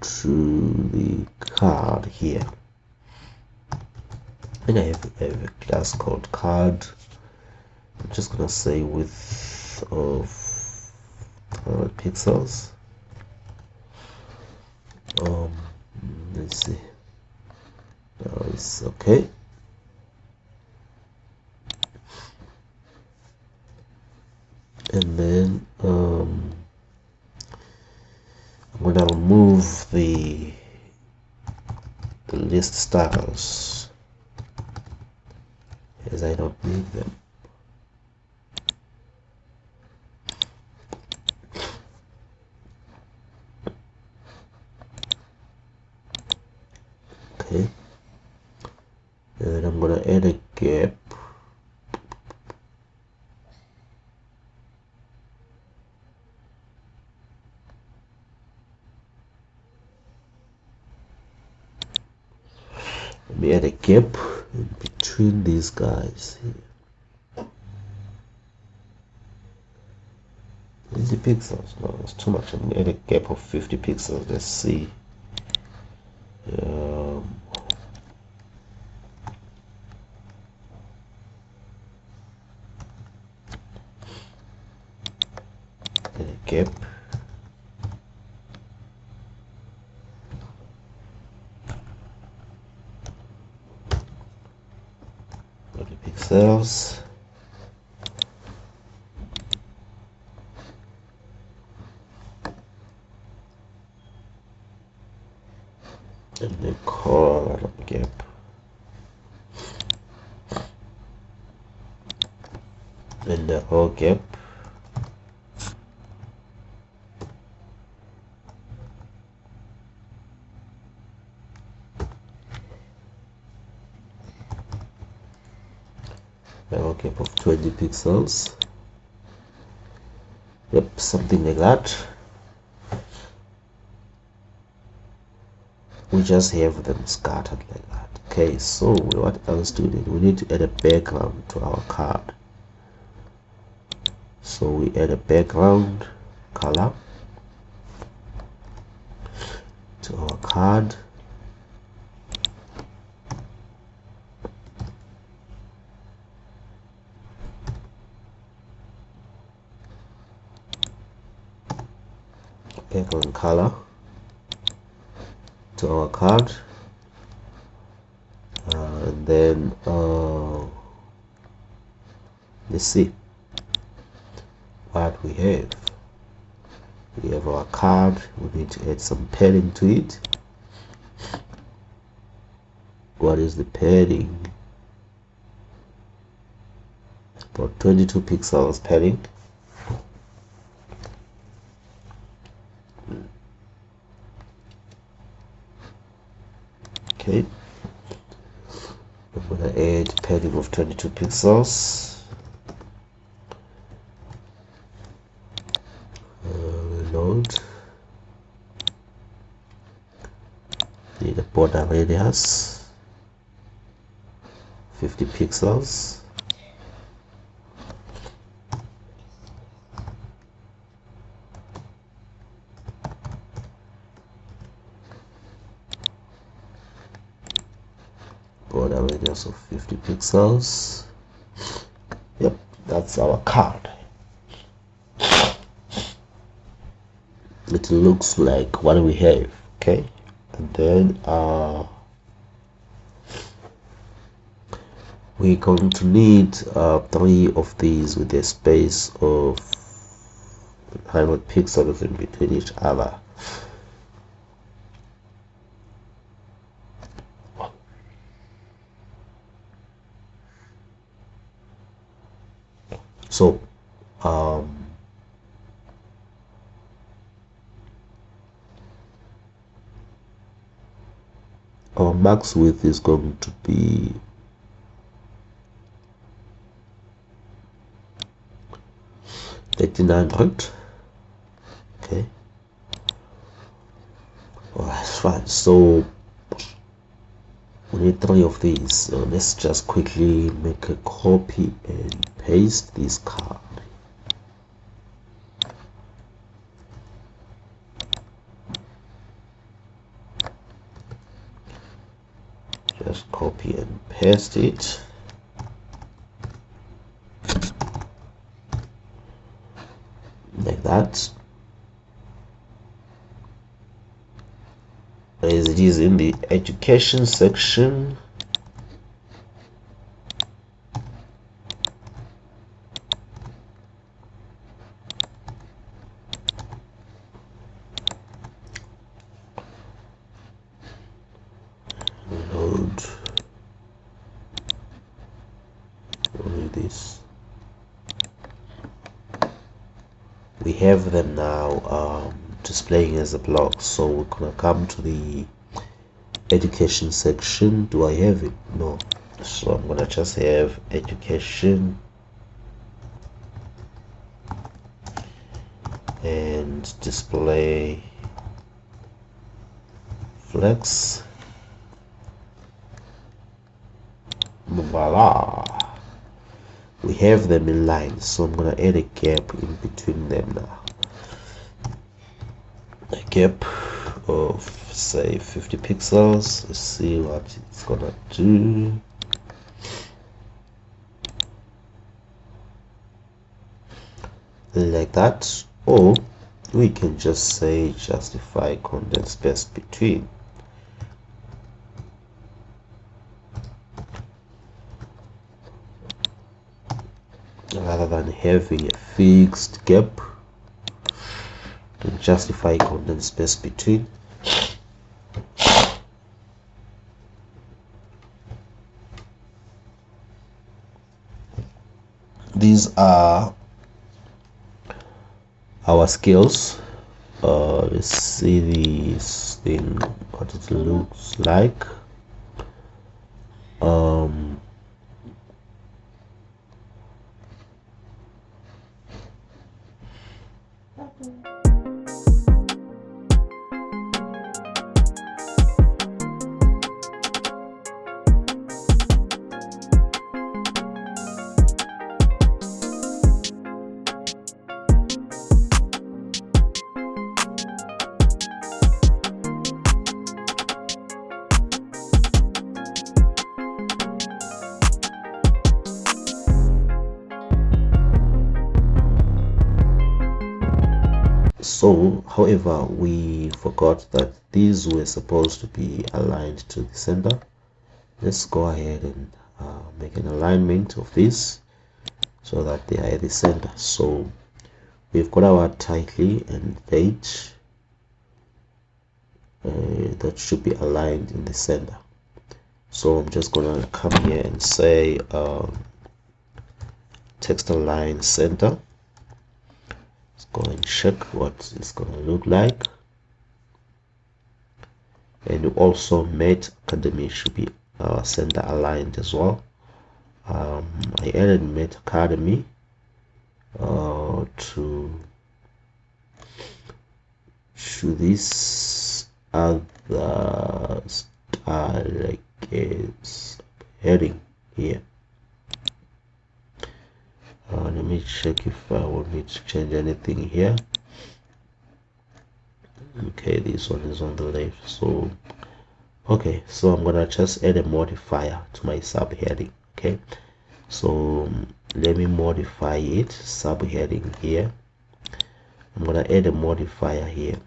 to the card here, and I have a class called card. I'm just gonna say width of 300 pixels. Let's see, now it's okay. And then I'm gonna remove the list styles as I don't need them. Okay, and then I'm gonna add a gap me add a gap in between these guys here. 20 pixels. No, it's too much. I'm gonna add a gap of 50 pixels. Let's see. Add a gap. Pixels. And the color gap. And the whole gap. A gap of 20 pixels. Yep, something like that. We just have them scattered like that. Okay, so what else do we need? We need to add a background to our card. So we add a background color to our card. Background color to our card, and then let's see what we have. We have our card. We need to add some padding to it. What is the padding? About 22 pixels padding. Okay, I'm gonna add padding of 22 pixels. Reload. Need a border radius 50 pixels. Border radius of 50 pixels. Yep, that's our card. It looks like what we have. Okay, and then we're going to need 3 of these with a space of 100 pixels in between each other. So our max width is going to be 1300. Okay, well, that's fine. So we need 3 of these. So let's just quickly make a copy and paste this card. Just copy and paste it. Like that. As it is in the education section. Load. Only this. We have them now displaying as a block, so we're gonna come to the education section. Do I have it? No, so I'm gonna just have education and display flex. Voila, we have them in line. So I'm gonna add a gap in between them now, a gap of say 50 pixels. Let's see what it's gonna do. Like that, or we can just say justify content space between. Rather than having a fixed gap, to justify content space between. These are our skills. Let's see this thing, what it looks like. So, however, we forgot that these were supposed to be aligned to the center. Let's go ahead and make an alignment of this so that they are at the center. So we've got our title and date that should be aligned in the center. So I'm just gonna come here and say text align center. Go and check what it's gonna look like. And also Mate Academy should be center aligned as well. I added Mate Academy to this other style, like it's heading here. Let me check if I want me to change anything here. Okay, this one is on the left. So okay, so I'm gonna just add a modifier to my subheading. Okay, so let me modify it. Subheading here, I'm gonna add a modifier here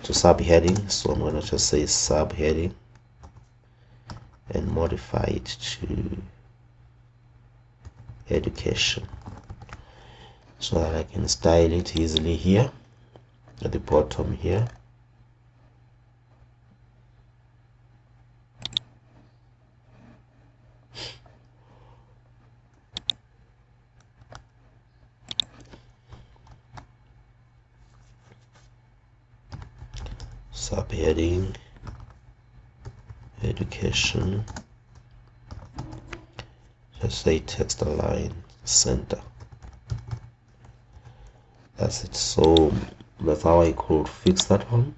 to subheading. So I'm gonna just say subheading and modify it to education so that I can style it easily here at the bottom here. Subheading education, just say text align center. That's it. So that's how I could fix that one.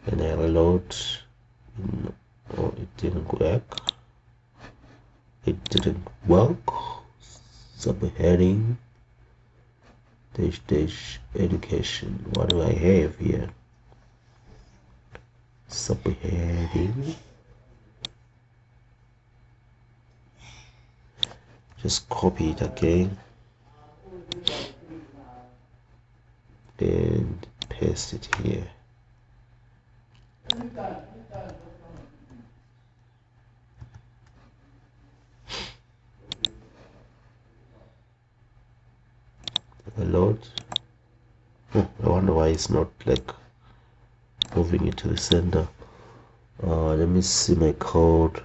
And I reload. Oh, it didn't work. It didn't work. Subheading dash education. What do I have here? Subheading. Just copy it again and paste it here. Load. Oh, I wonder why it's not like moving it to the center. Let me see my code.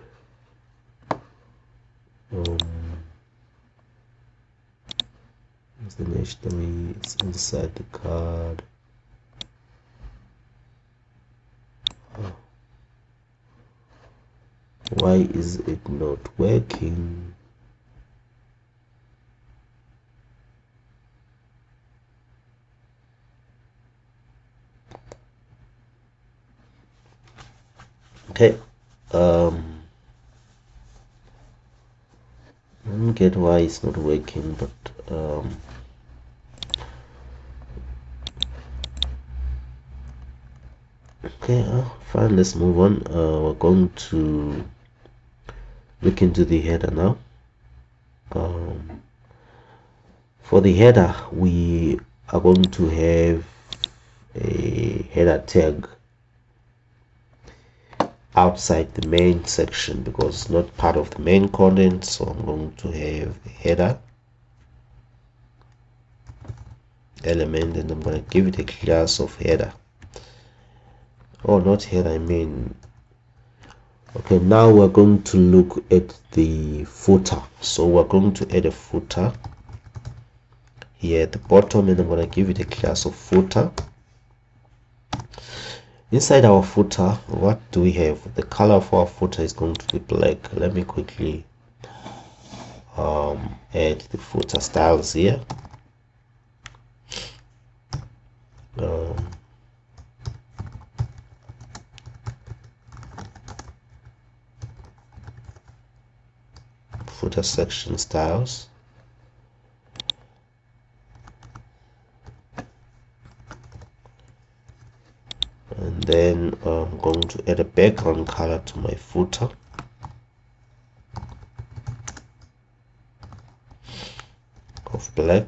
It's the nationally, it's inside the card. Why is it not working? Okay, I don't get why it's not working, but okay, fine, let's move on. We're going to look into the header now. For the header, we are going to have a header tag outside the main section because it's not part of the main content. So I'm going to have a header element, and I'm going to give it a class of header. Oh, not header, I mean. Okay, now we're going to look at the footer. So we're going to add a footer here at the bottom, and I'm going to give it a class of footer. Inside our footer, what do we have? The color for our footer is going to be black. Let me quickly add the footer styles here. Footer section styles. And then I'm going to add a background color to my footer. Of black.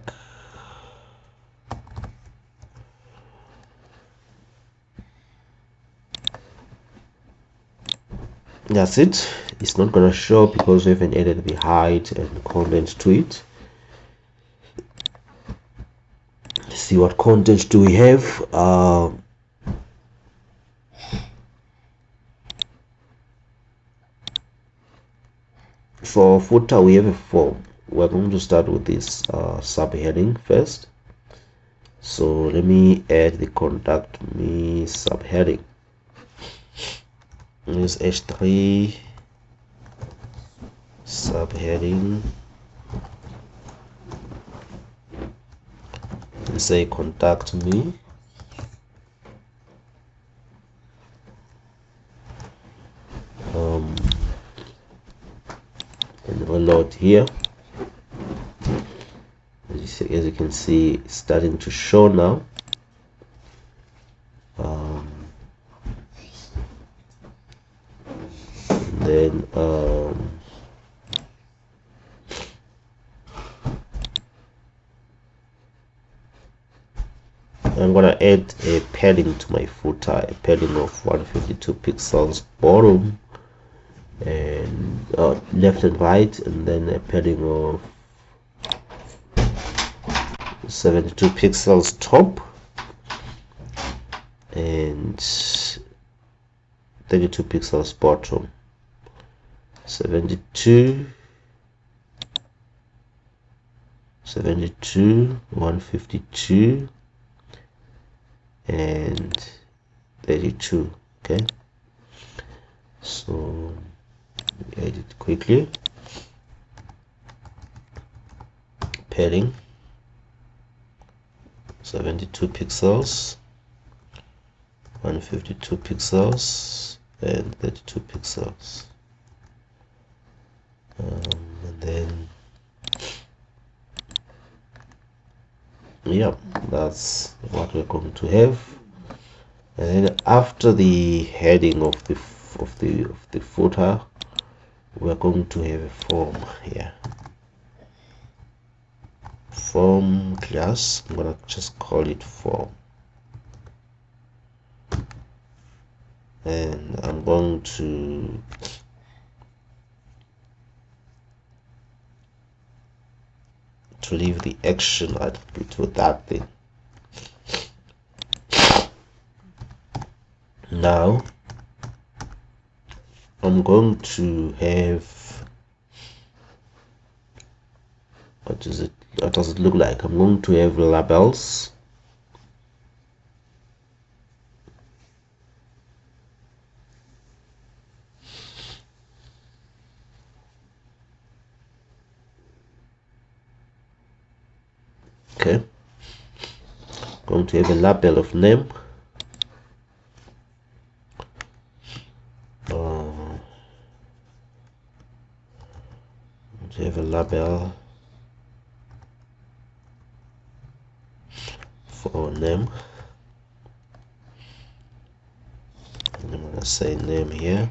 That's it. It's not gonna show because we haven't added the height and content to it. Let's see what content do we have. For footer, we have a form. We're going to start with this subheading first. So let me add the contact me subheading. Use h3 subheading and say contact me. And reload here. As you can see, it's starting to show now. Then I'm gonna add a padding to my footer, a padding of 152 pixels bottom and left and right, and then a padding of 72 pixels top and 32 pixels bottom. 72, 152 and 32. Okay, so edit quickly. Padding 72 pixels, 152 pixels and 32 pixels. And then yeah, that's what we're going to have. And then after the heading of the footer, we're going to have a form here. Form class. I'm gonna just call it form, and I'm going to leave the action attribute with that thing. Now I'm going to have, what does it look like? I'm going to have labels. Okay, going to have a label of name. have a label for name, and I'm gonna say name here.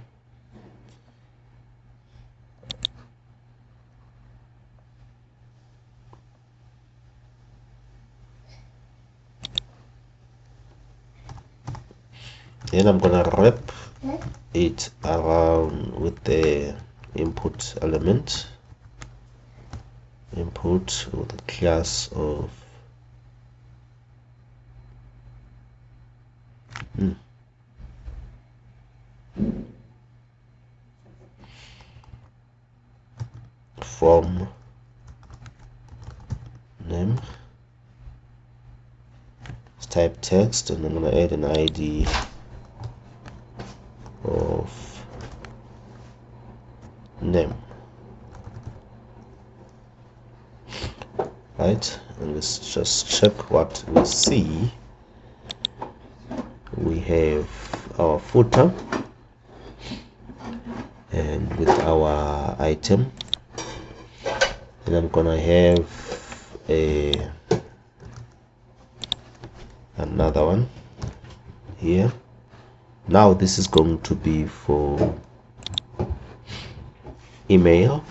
Then I'm gonna wrap it around with the input element, input with the class of form name, type text, and I'm gonna add an ID of name, right? And let's just check what we see. We have our footer and with our item, and I'm gonna have another one here. Now this is going to be for email.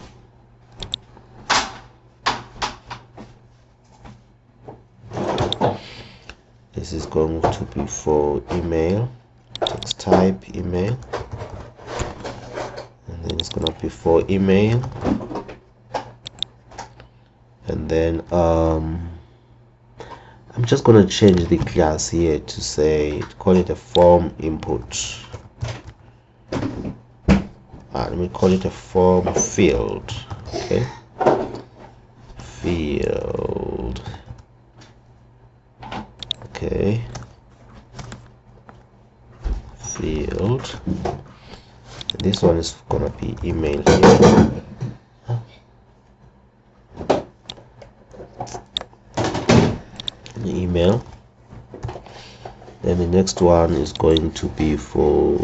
This is going to be for email, text type email, and then it's going to be for email, and then I'm just going to change the class here to say, call it a form input. Let me call it a form field. Okay, field. Okay, field. And this one is gonna be email here. Email. Then the next one is going to be for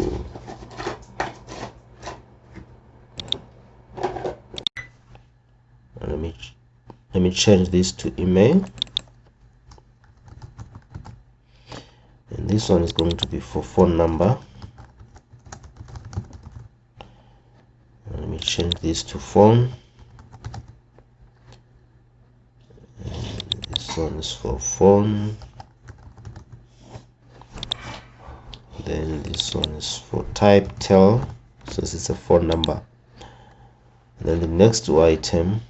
let me change this to email, and this one is going to be for phone number. Let me change this to phone, and this one is for phone. Then this one is for type tell, since it's a phone number. And then the next item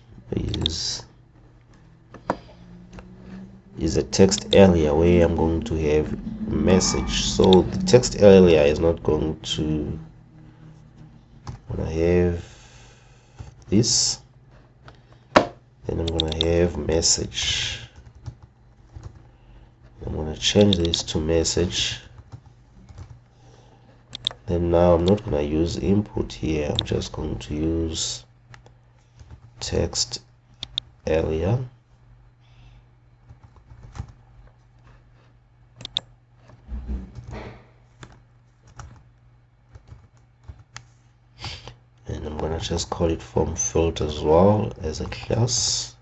is a text area where I'm going to have a message. So the text area is not going to, when I have this, then I'm going to have message. I'm going to change this to message. Then now I'm not going to use input here, I'm just going to use text area. And I'm gonna just call it form field as well as a class.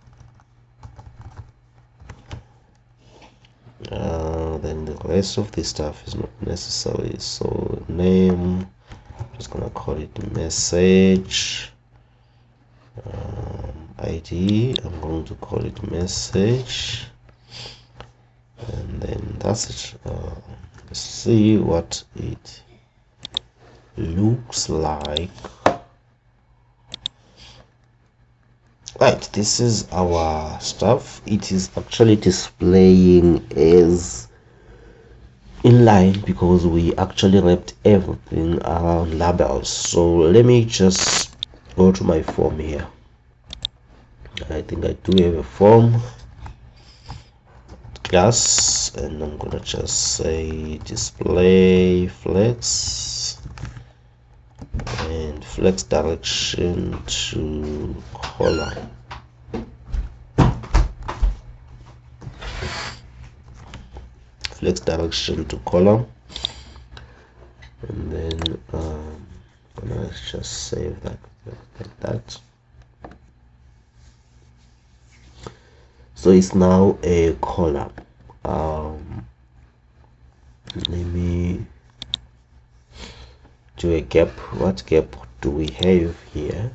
Then the rest of this stuff is not necessary. So name, I'm just gonna call it message. ID, I'm going to call it message, and then that's it. Let's see what it looks like. Right, this is our stuff. It is actually displaying as inline because we actually wrapped everything around labels. So let me just go to my form here. I think I do have a form class, and I'm gonna just say display flex and flex direction to column. Flex direction to column, and then I'm gonna just save that like that. So it's now a column. Let me do a gap. What gap do we have here?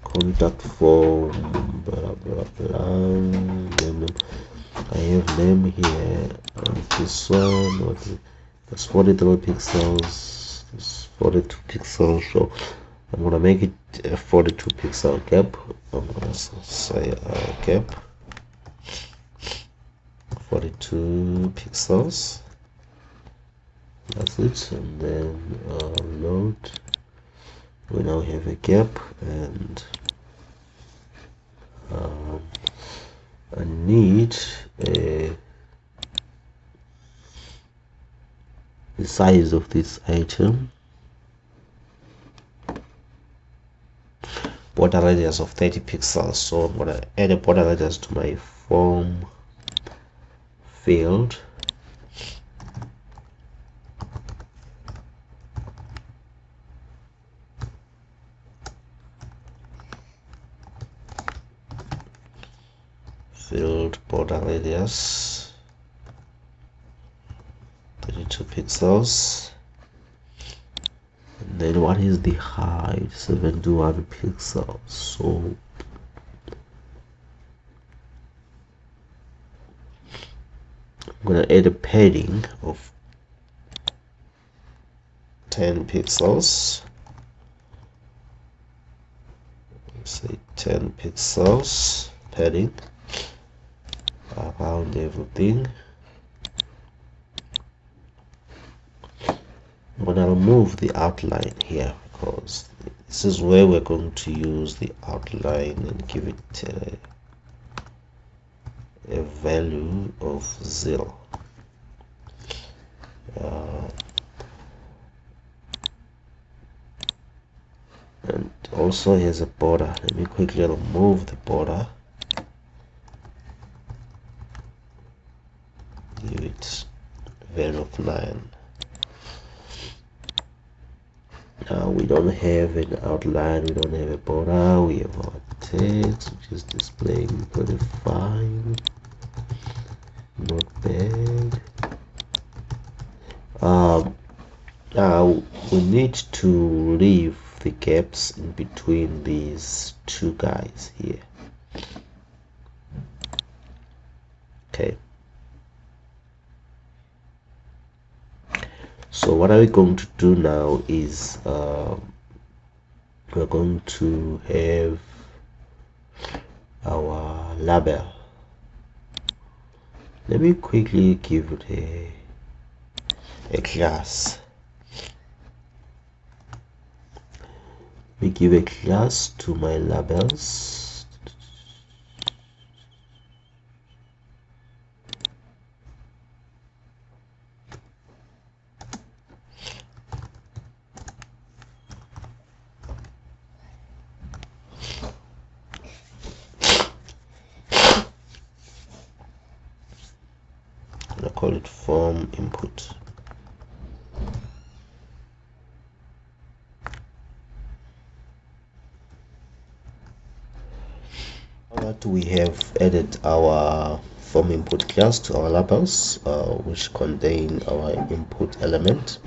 Contact form, blah blah blah. I have name here. This one, that's 43 pixels. This 42 pixels. So I'm gonna make it a 42 pixel gap. I'm gonna say gap 42 pixels. That's it. And then load. We now have a gap, and I need the size of this item, border radius of 30 pixels. So I'm gonna add a border radius to my form field. Field border radius 32 pixels, and then what is the height? 71 pixels. So I'm gonna add a padding of 10 pixels. Let's say 10 pixels padding around everything. I'm gonna remove the outline here because this is where we're going to use the outline and give it a value of 0. And also here's a border. Let me quickly remove the border. Give it a value of 9. Now we don't have an outline, we don't have a border, we have our text which is displaying pretty fine, not bad. Now we need to leave the gaps in between these two guys here. Okay. So what are we going to do now is we're going to have our label. Let me quickly give it a class. We give a class to my labels. I call it form input. That we have added our form input class to our labels, which contain our input element.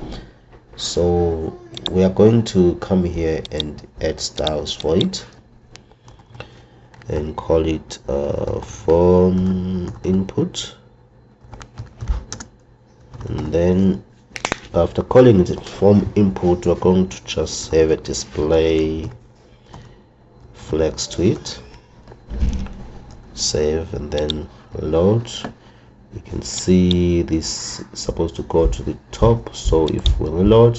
So we are going to come here and add styles for it and call it form input. And then after calling it form input, we're going to just have a display flex to it. Save and then load. You can see this is supposed to go to the top, so if we reload,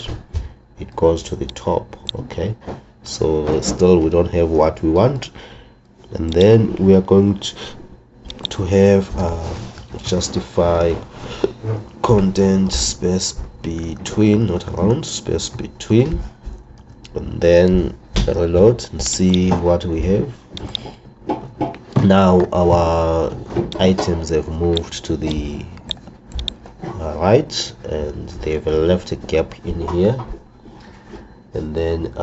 it goes to the top. Okay, so still we don't have what we want, and then we are going to have justify content space between, not around, space between, and then reload and see what we have. Now our items have moved to the right, and they've left a gap in here, and then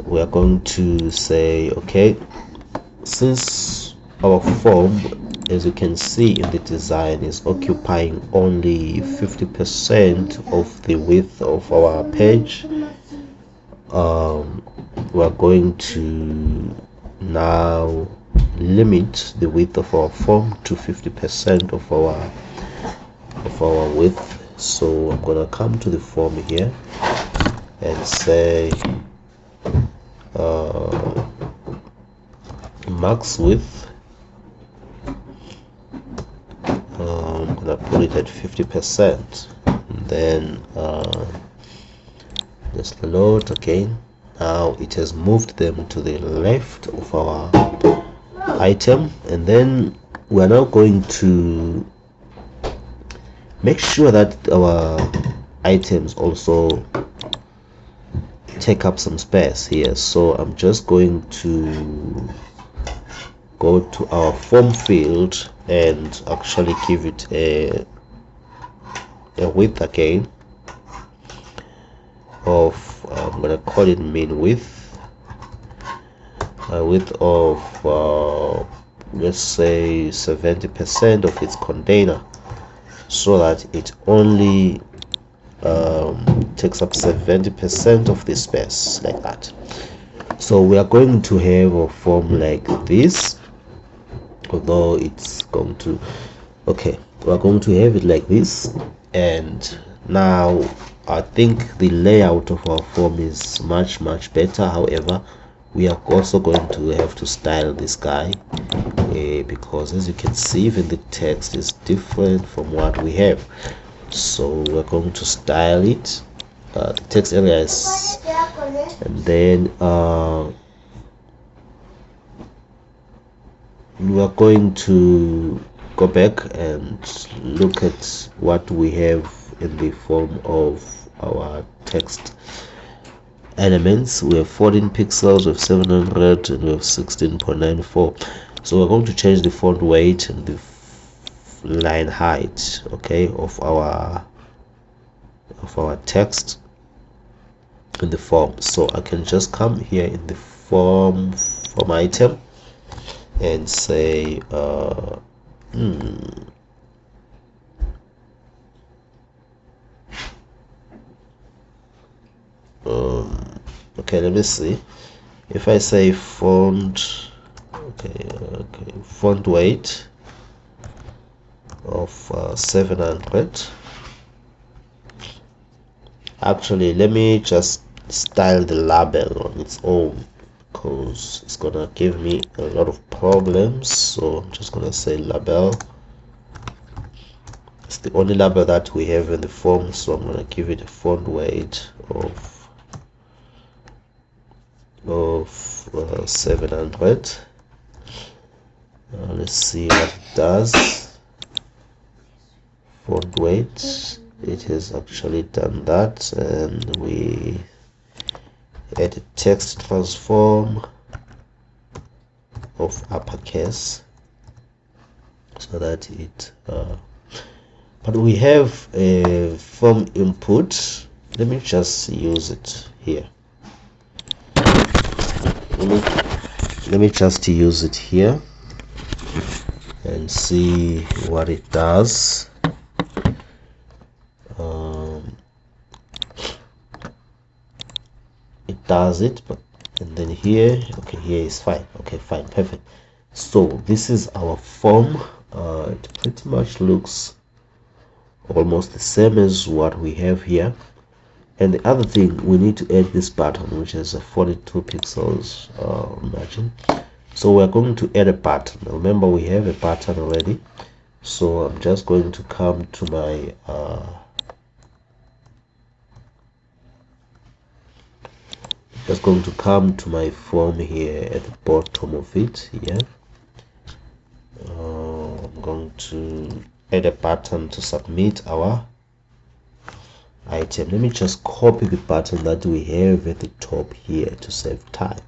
we are going to say, okay, since our form, as you can see in the design, is occupying only 50% of the width of our page, we are going to now limit the width of our form to 50% of our width. So I'm gonna come to the form here and say max width. I'm gonna put it at 50%. And then just load again. Now it has moved them to the left of our item, and then we are now going to make sure that our items also take up some space here. So I'm just going to go to our form field and actually give it a width again of I'm gonna call it mean width, a width of let's say 70% of its container, so that it only takes up 70% of the space, like that. So we are going to have a form like this, although it's going to, okay, we're going to have it like this. And now I think the layout of our form is much better. However, we are also going to have to style this guy because, as you can see, even the text is different from what we have. So we're going to style it, the text area is, and then we are going to go back and look at what we have in the form of our text elements. We have 14 pixels, we have 700, and we have 16.94. so we're going to change the font weight and the line height, okay, of our text in the form. So I can just come here in the form item and say okay, let me see. If I say font, okay, font weight of 700. Actually, let me just style the label on its own, because it's gonna give me a lot of problems. So I'm just gonna say label. It's the only label that we have in the form, so I'm gonna give it a font weight of 700. Let's see what it does. Font weight, it has actually done that, and we add a text transform of uppercase so that it but we have a form input. Let me just use it here. Let me just use it here and see what it does. It does it, but and then here, okay, here is fine. Okay, fine, perfect. So this is our form. It pretty much looks almost the same as what we have here. And the other thing, we need to add this button, which is a 42 pixels margin. So we're going to add a button. Remember, we have a button already. So I'm just going to come to my form here at the bottom of it here. I'm going to add a button to submit our item. Let me just copy the button that we have at the top here to save time.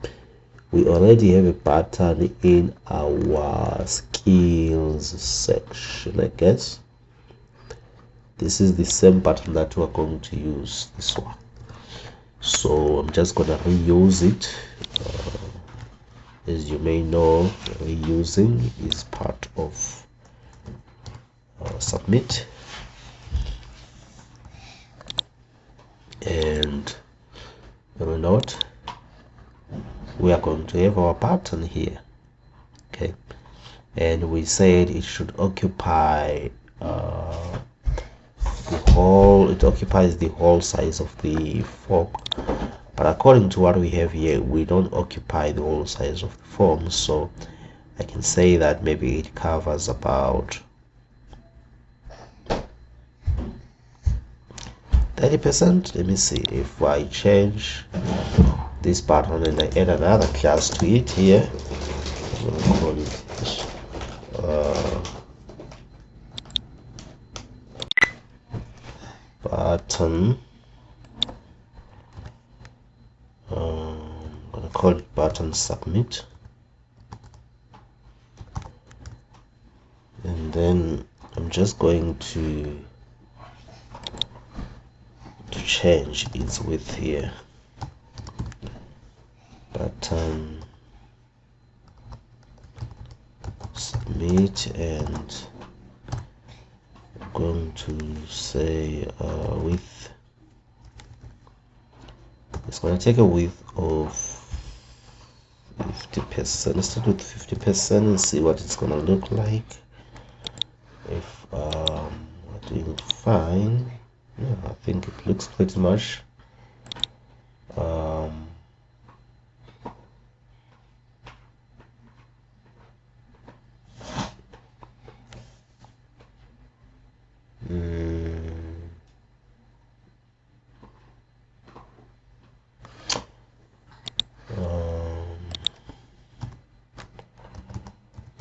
We already have a button in our skills section, I guess. This is the same button that we're going to use, this one. so I'm just gonna reuse it. As you may know, reusing is part of submit. And you will note we are going to have our button here, okay, and we said it should occupy it occupies the whole size of the form, but according to what we have here, we don't occupy the whole size of the form, so I can say that maybe it covers about 30%. Let me see if I change this button and I add another class to it here. I'm going to call it button. I'm going to call it button submit, and then I'm just going to change its width here. Button submit, and I'm going to say width. It's going to take a width of 50%. Let's start with 50% and see what it's going to look like. If we're doing fine, yeah, I think it looks pretty much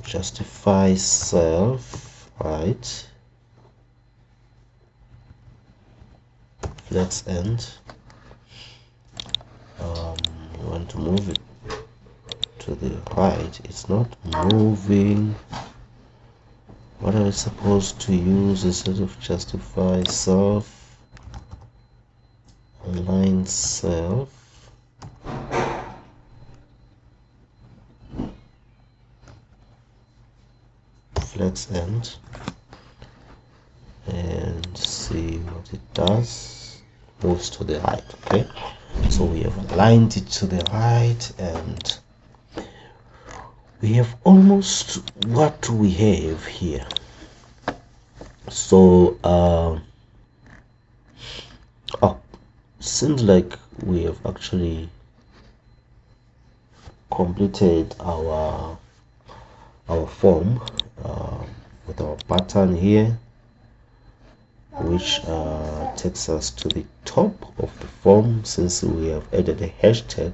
justify self, right? Flex end. You want to move it to the right. It's not moving. What are we supposed to use instead of justify self? Align self. Flex end. And see what it does. Moves to the right. Okay, so we have aligned it to the right, and we have almost what we have here. So seems like we have actually completed our form with our button here, which takes us to the top of the form, since we have added a hashtag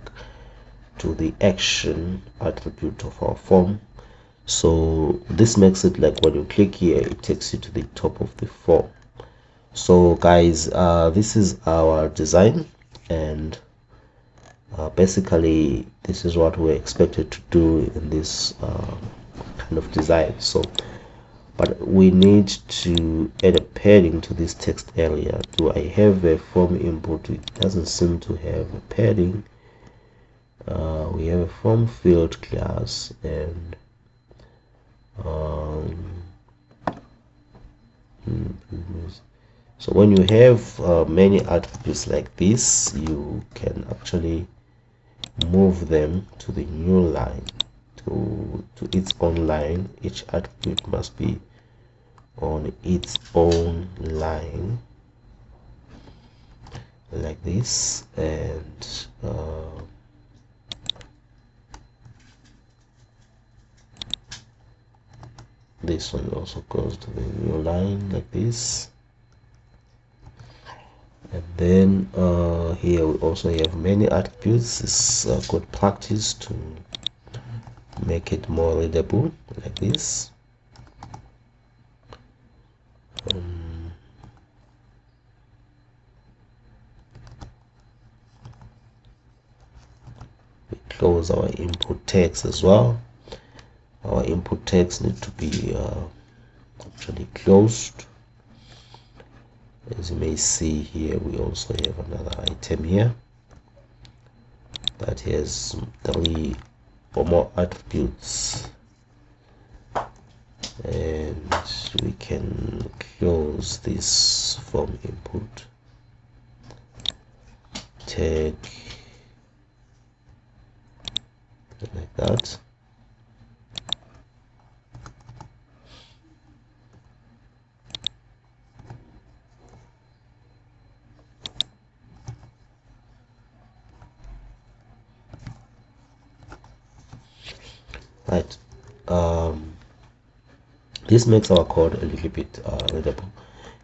to the action attribute of our form. So this makes it like when you click here, it takes you to the top of the form. So guys, this is our design, and basically this is what we're expected to do in this kind of design. So but we need to add a padding to this text area. Do I have a form input? It doesn't seem to have a padding. We have a form field class, and so when you have many attributes like this, you can actually move them to the new line, to its own line. Each attribute must be on its own line like this, and this one also goes to the new line like this. And then here we also have many attributes. It's good practice to make it more readable like this. We close our input text as well. Our input text need to be actually closed. As you may see here, we also have another item here. that has 3 or more attributes, and we can close this from input tag like that. Right, this makes our code a little bit readable.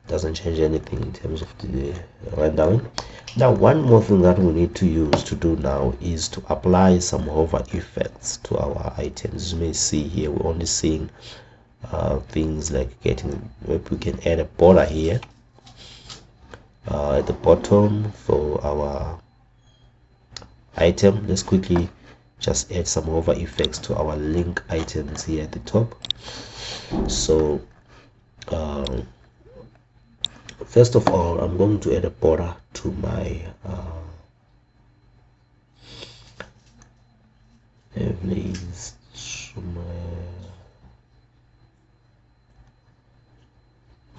Doesn't change anything in terms of the rendering. Now, one more thing that we need to use to do now is to apply some hover effects to our items. As you may see here, we're only seeing things like getting, maybe we can add a border here at the bottom for our item. Let's quickly just add some hover effects to our link items here at the top. So first of all, I'm going to add a border to my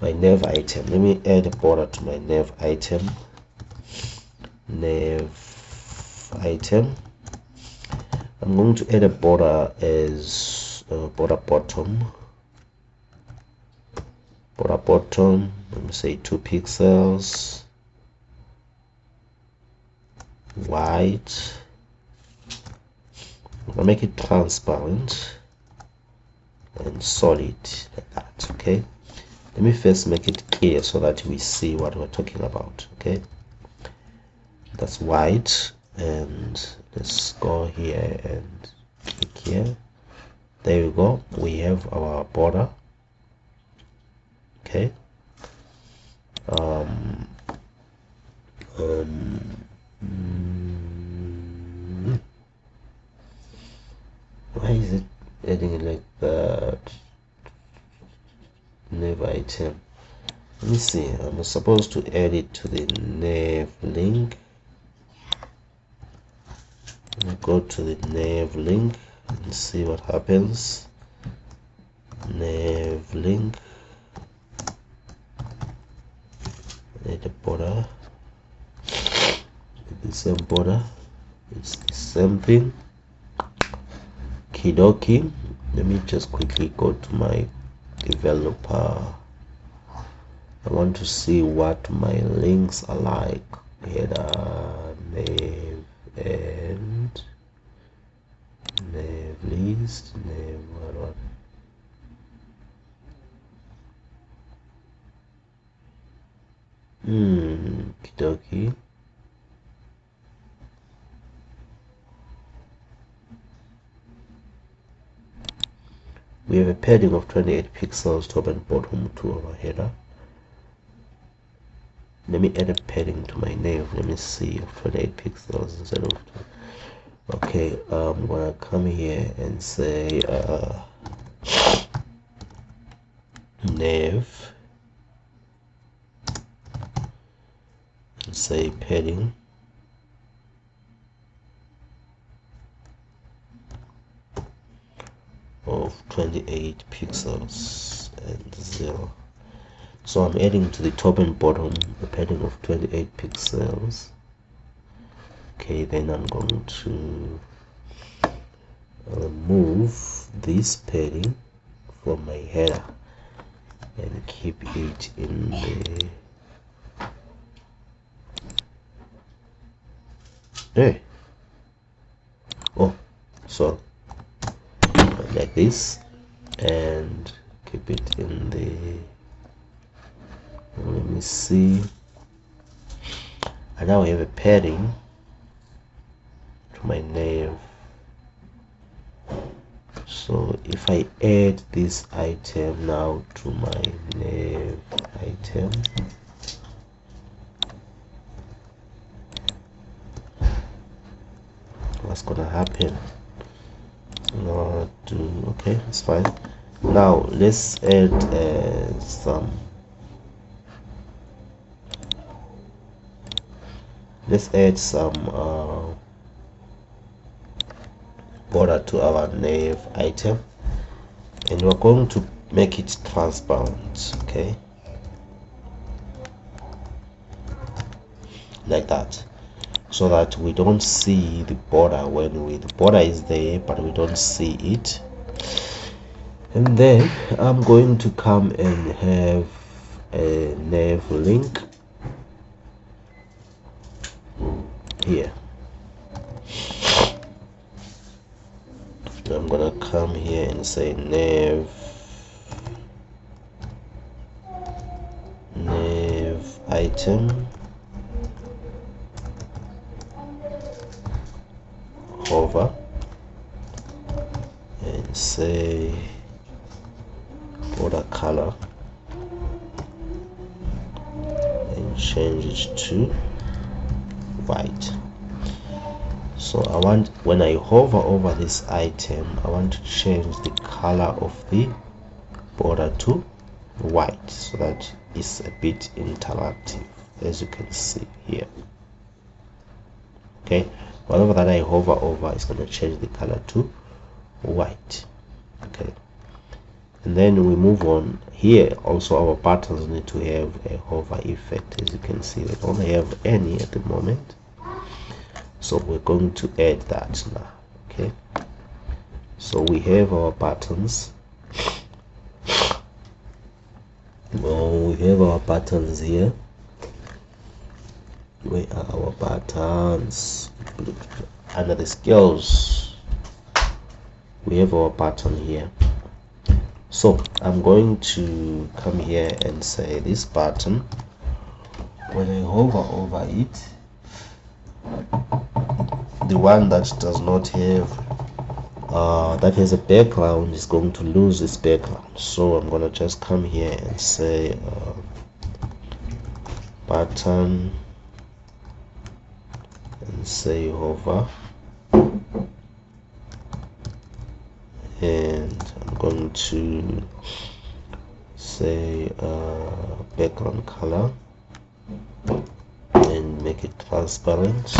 my nav item. Let me add a border to my nav item. I'm going to add a border as border bottom. Let me say 2 pixels, white. I'll make it transparent and solid like that. Okay, let me first make it clear so that we see what we're talking about. Okay, that's white, and let's go here and click here. There we go, we have our border. Okay, why is it adding it like that? Nav item, let me see, I'm supposed to add it to the nav link. Let me go to the nav link and see what happens. Nav link, add a border, the same border, it's the same thing. Kidoki, let me just quickly go to my developer. I want to see what my links are like. Header, nav, and nav list, nav what. Kidoki. We have a padding of 28 pixels top and bottom to our header. Let me add a padding to my nav. Let me see, of 28 pixels instead of 2. Okay, I'm gonna come here and say nav and say padding of 28 pixels and 0. So I'm adding to the top and bottom a padding of 28 pixels. Okay, then I'm going to remove this padding from my header and keep it in the there. Oh, so like this, and keep it in the, let me see, and now we have a padding to my nav. So if I add this item now to my nav item, what's gonna happen? Okay, it's fine. Now let's add some border to our nav item, and we're going to make it transparent, okay, like that, so that we don't see the border when the border is there but we don't see it. And then I'm going to come and have a nav link here. I'm gonna come here and say nav item hover and say border color and change it to white. So I want, when I hover over this item, I want to change the color of the border to white, so that it's a bit interactive, as you can see here. Okay, whatever that I hover over is going to change the color to white. Okay, and then we move on. Here also our buttons need to have a hover effect. As you can see, we don't have any at the moment, so we're going to add that now. Okay, so we have our buttons. Well, we have our buttons here. Where are our buttons? Under the skills, we have our button here. So I'm going to come here and say this button, when I hover over it, the one that does not have that has a background is going to lose its background. So I'm gonna just come here and say button and say hover, and I'm going to say background color and make it transparent,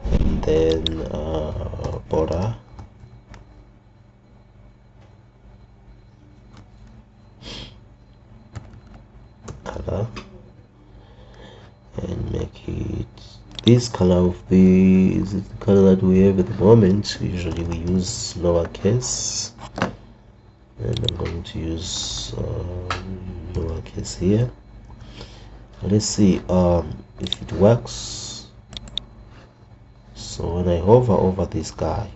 and then border color and make it this color of the color that we have at the moment. Usually we use lowercase, and I'm going to use lowercase here. Let's see if it works. So when I hover over this guy,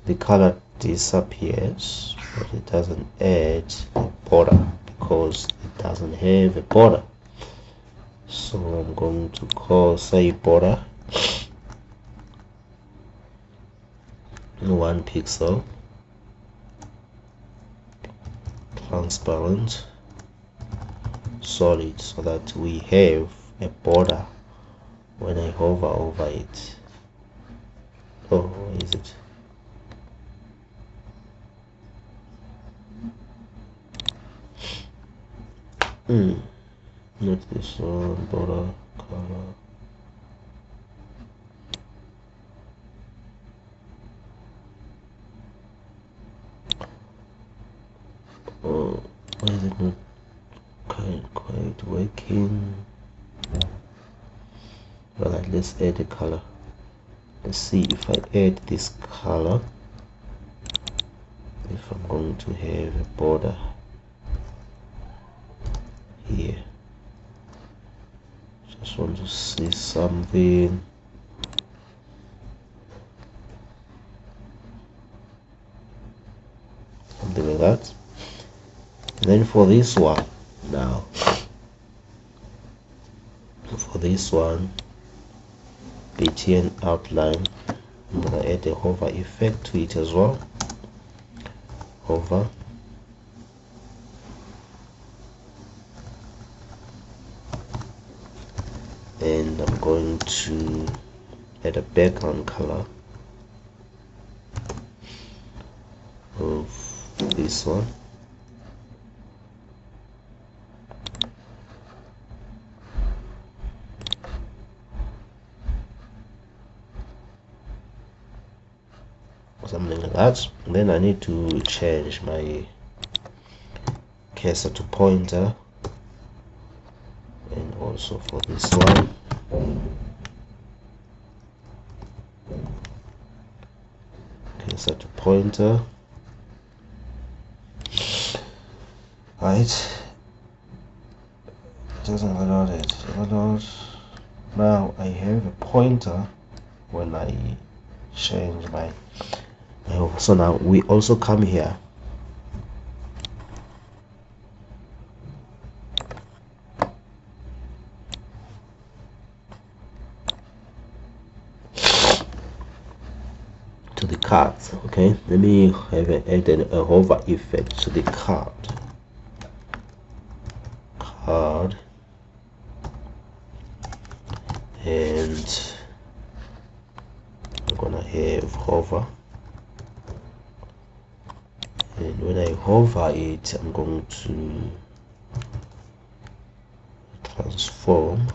the color disappears, but it doesn't add a border because it doesn't have a border. So I'm going to call, say, border 1 pixel, transparent, solid, so that we have a border when I hover over it. Oh, where is it? Not this one, border color. Oh, why is it not quite working? Well, let's add a color. Let's see if I add this color, if I'm going to have a border here. Just want to see something. Something like that. And then for this one, now, for this one, BTN outline, I'm going to add a hover effect to it as well. Hover. And I'm going to add a background color of this one. that. Then I need to change my cursor to pointer, and also for this one cursor to pointer. Right, it doesn't reload it. Now I have a pointer when I change my so now we also come here to the cards. Okay, let me have add a hover effect to the card. And I'm gonna have hover, and when I hover it, I'm going to transform,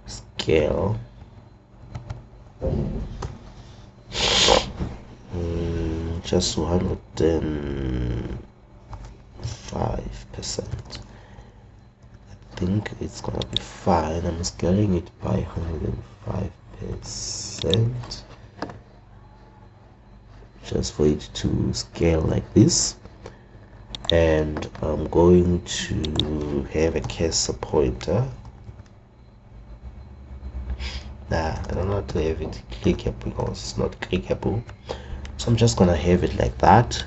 scale, just 105%. I think it's gonna be fine. I'm scaling it by 105%, just for it to scale like this. And I'm going to have a cursor pointer. I don't know how to have it clickable because it's not clickable, so I'm just gonna have it like that.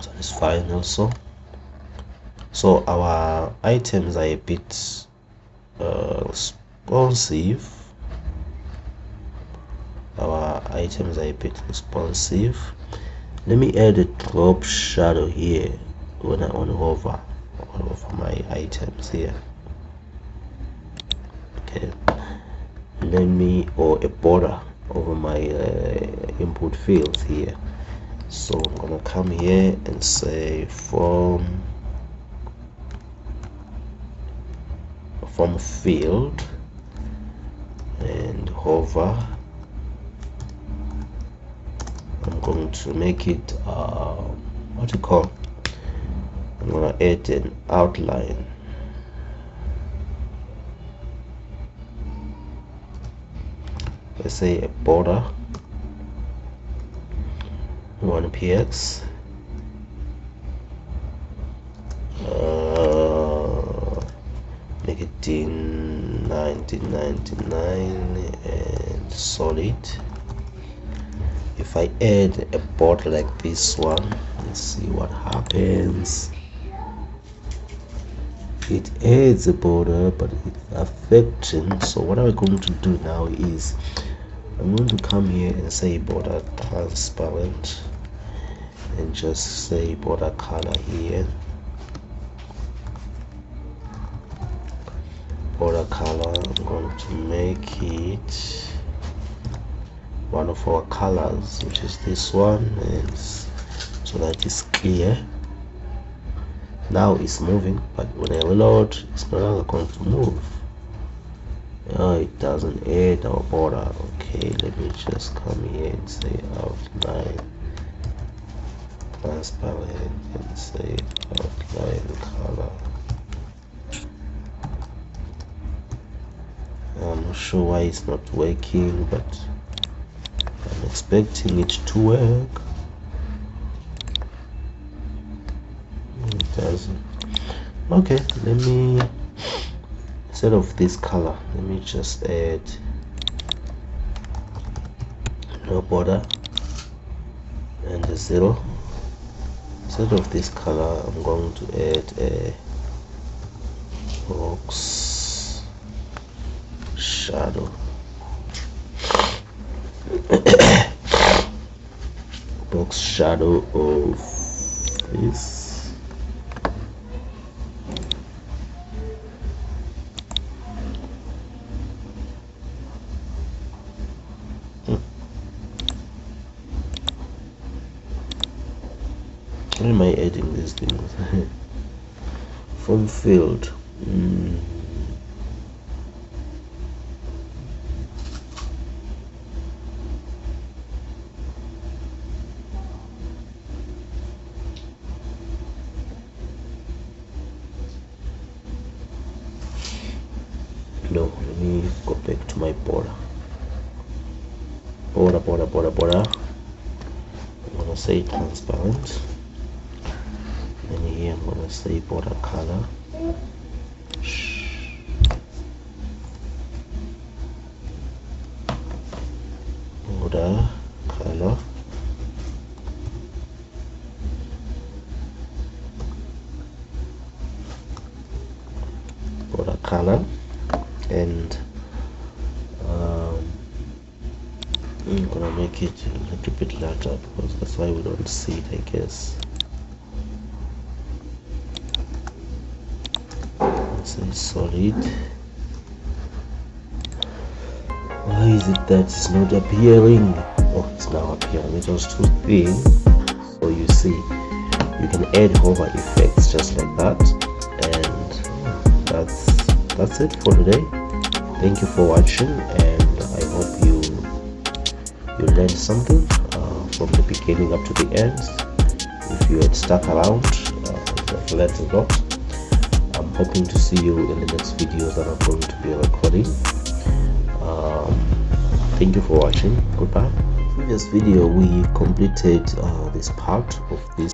So it's fine also. So our items are a bit responsive. Let me add a drop shadow here when I hover over my items here. Okay, let me, or a border over my input fields here. So I'm gonna come here and say from field and hover. I'm going to make it what you call, I'm gonna add an outline. Let's say a border 1px, make it in 1999 and solid. If I add a border like this one, let's see what happens. It adds a border, but it's affecting. So what I'm going to do now is I'm going to come here and say border transparent, and just say border color here. Border color, I'm going to make it one of our colors, which is this one, and so that is clear. Now it's moving, but when I reload, it's no longer going to move. It doesn't add our border. Okay, let me just come here and say outline transparent and say outline color. I'm not sure why it's not working, but I'm expecting it to work. It doesn't. Okay, let me, instead of this color, let me just add no border and a 0. Instead of this color, I'm going to add a box shadow. Box shadow of this. Why am I adding these things? From field. 1 border. I'm gonna say transparent, and here I'm gonna say border color. Border color. Border color, and I'm gonna make it a little bit larger because that's why we don't see it, I guess. Say solid. Why is it that it's not appearing? Oh, it's now appearing. It was too thin. So you see, you can add hover effects just like that, and that's it for today. Thank you for watching, and I hope you learned something from the beginning up to the end. If you had stuck around, you've learned a lot. I'm hoping to see you in the next videos that I'm going to be recording. Thank you for watching. Goodbye. In the previous video we completed this part of this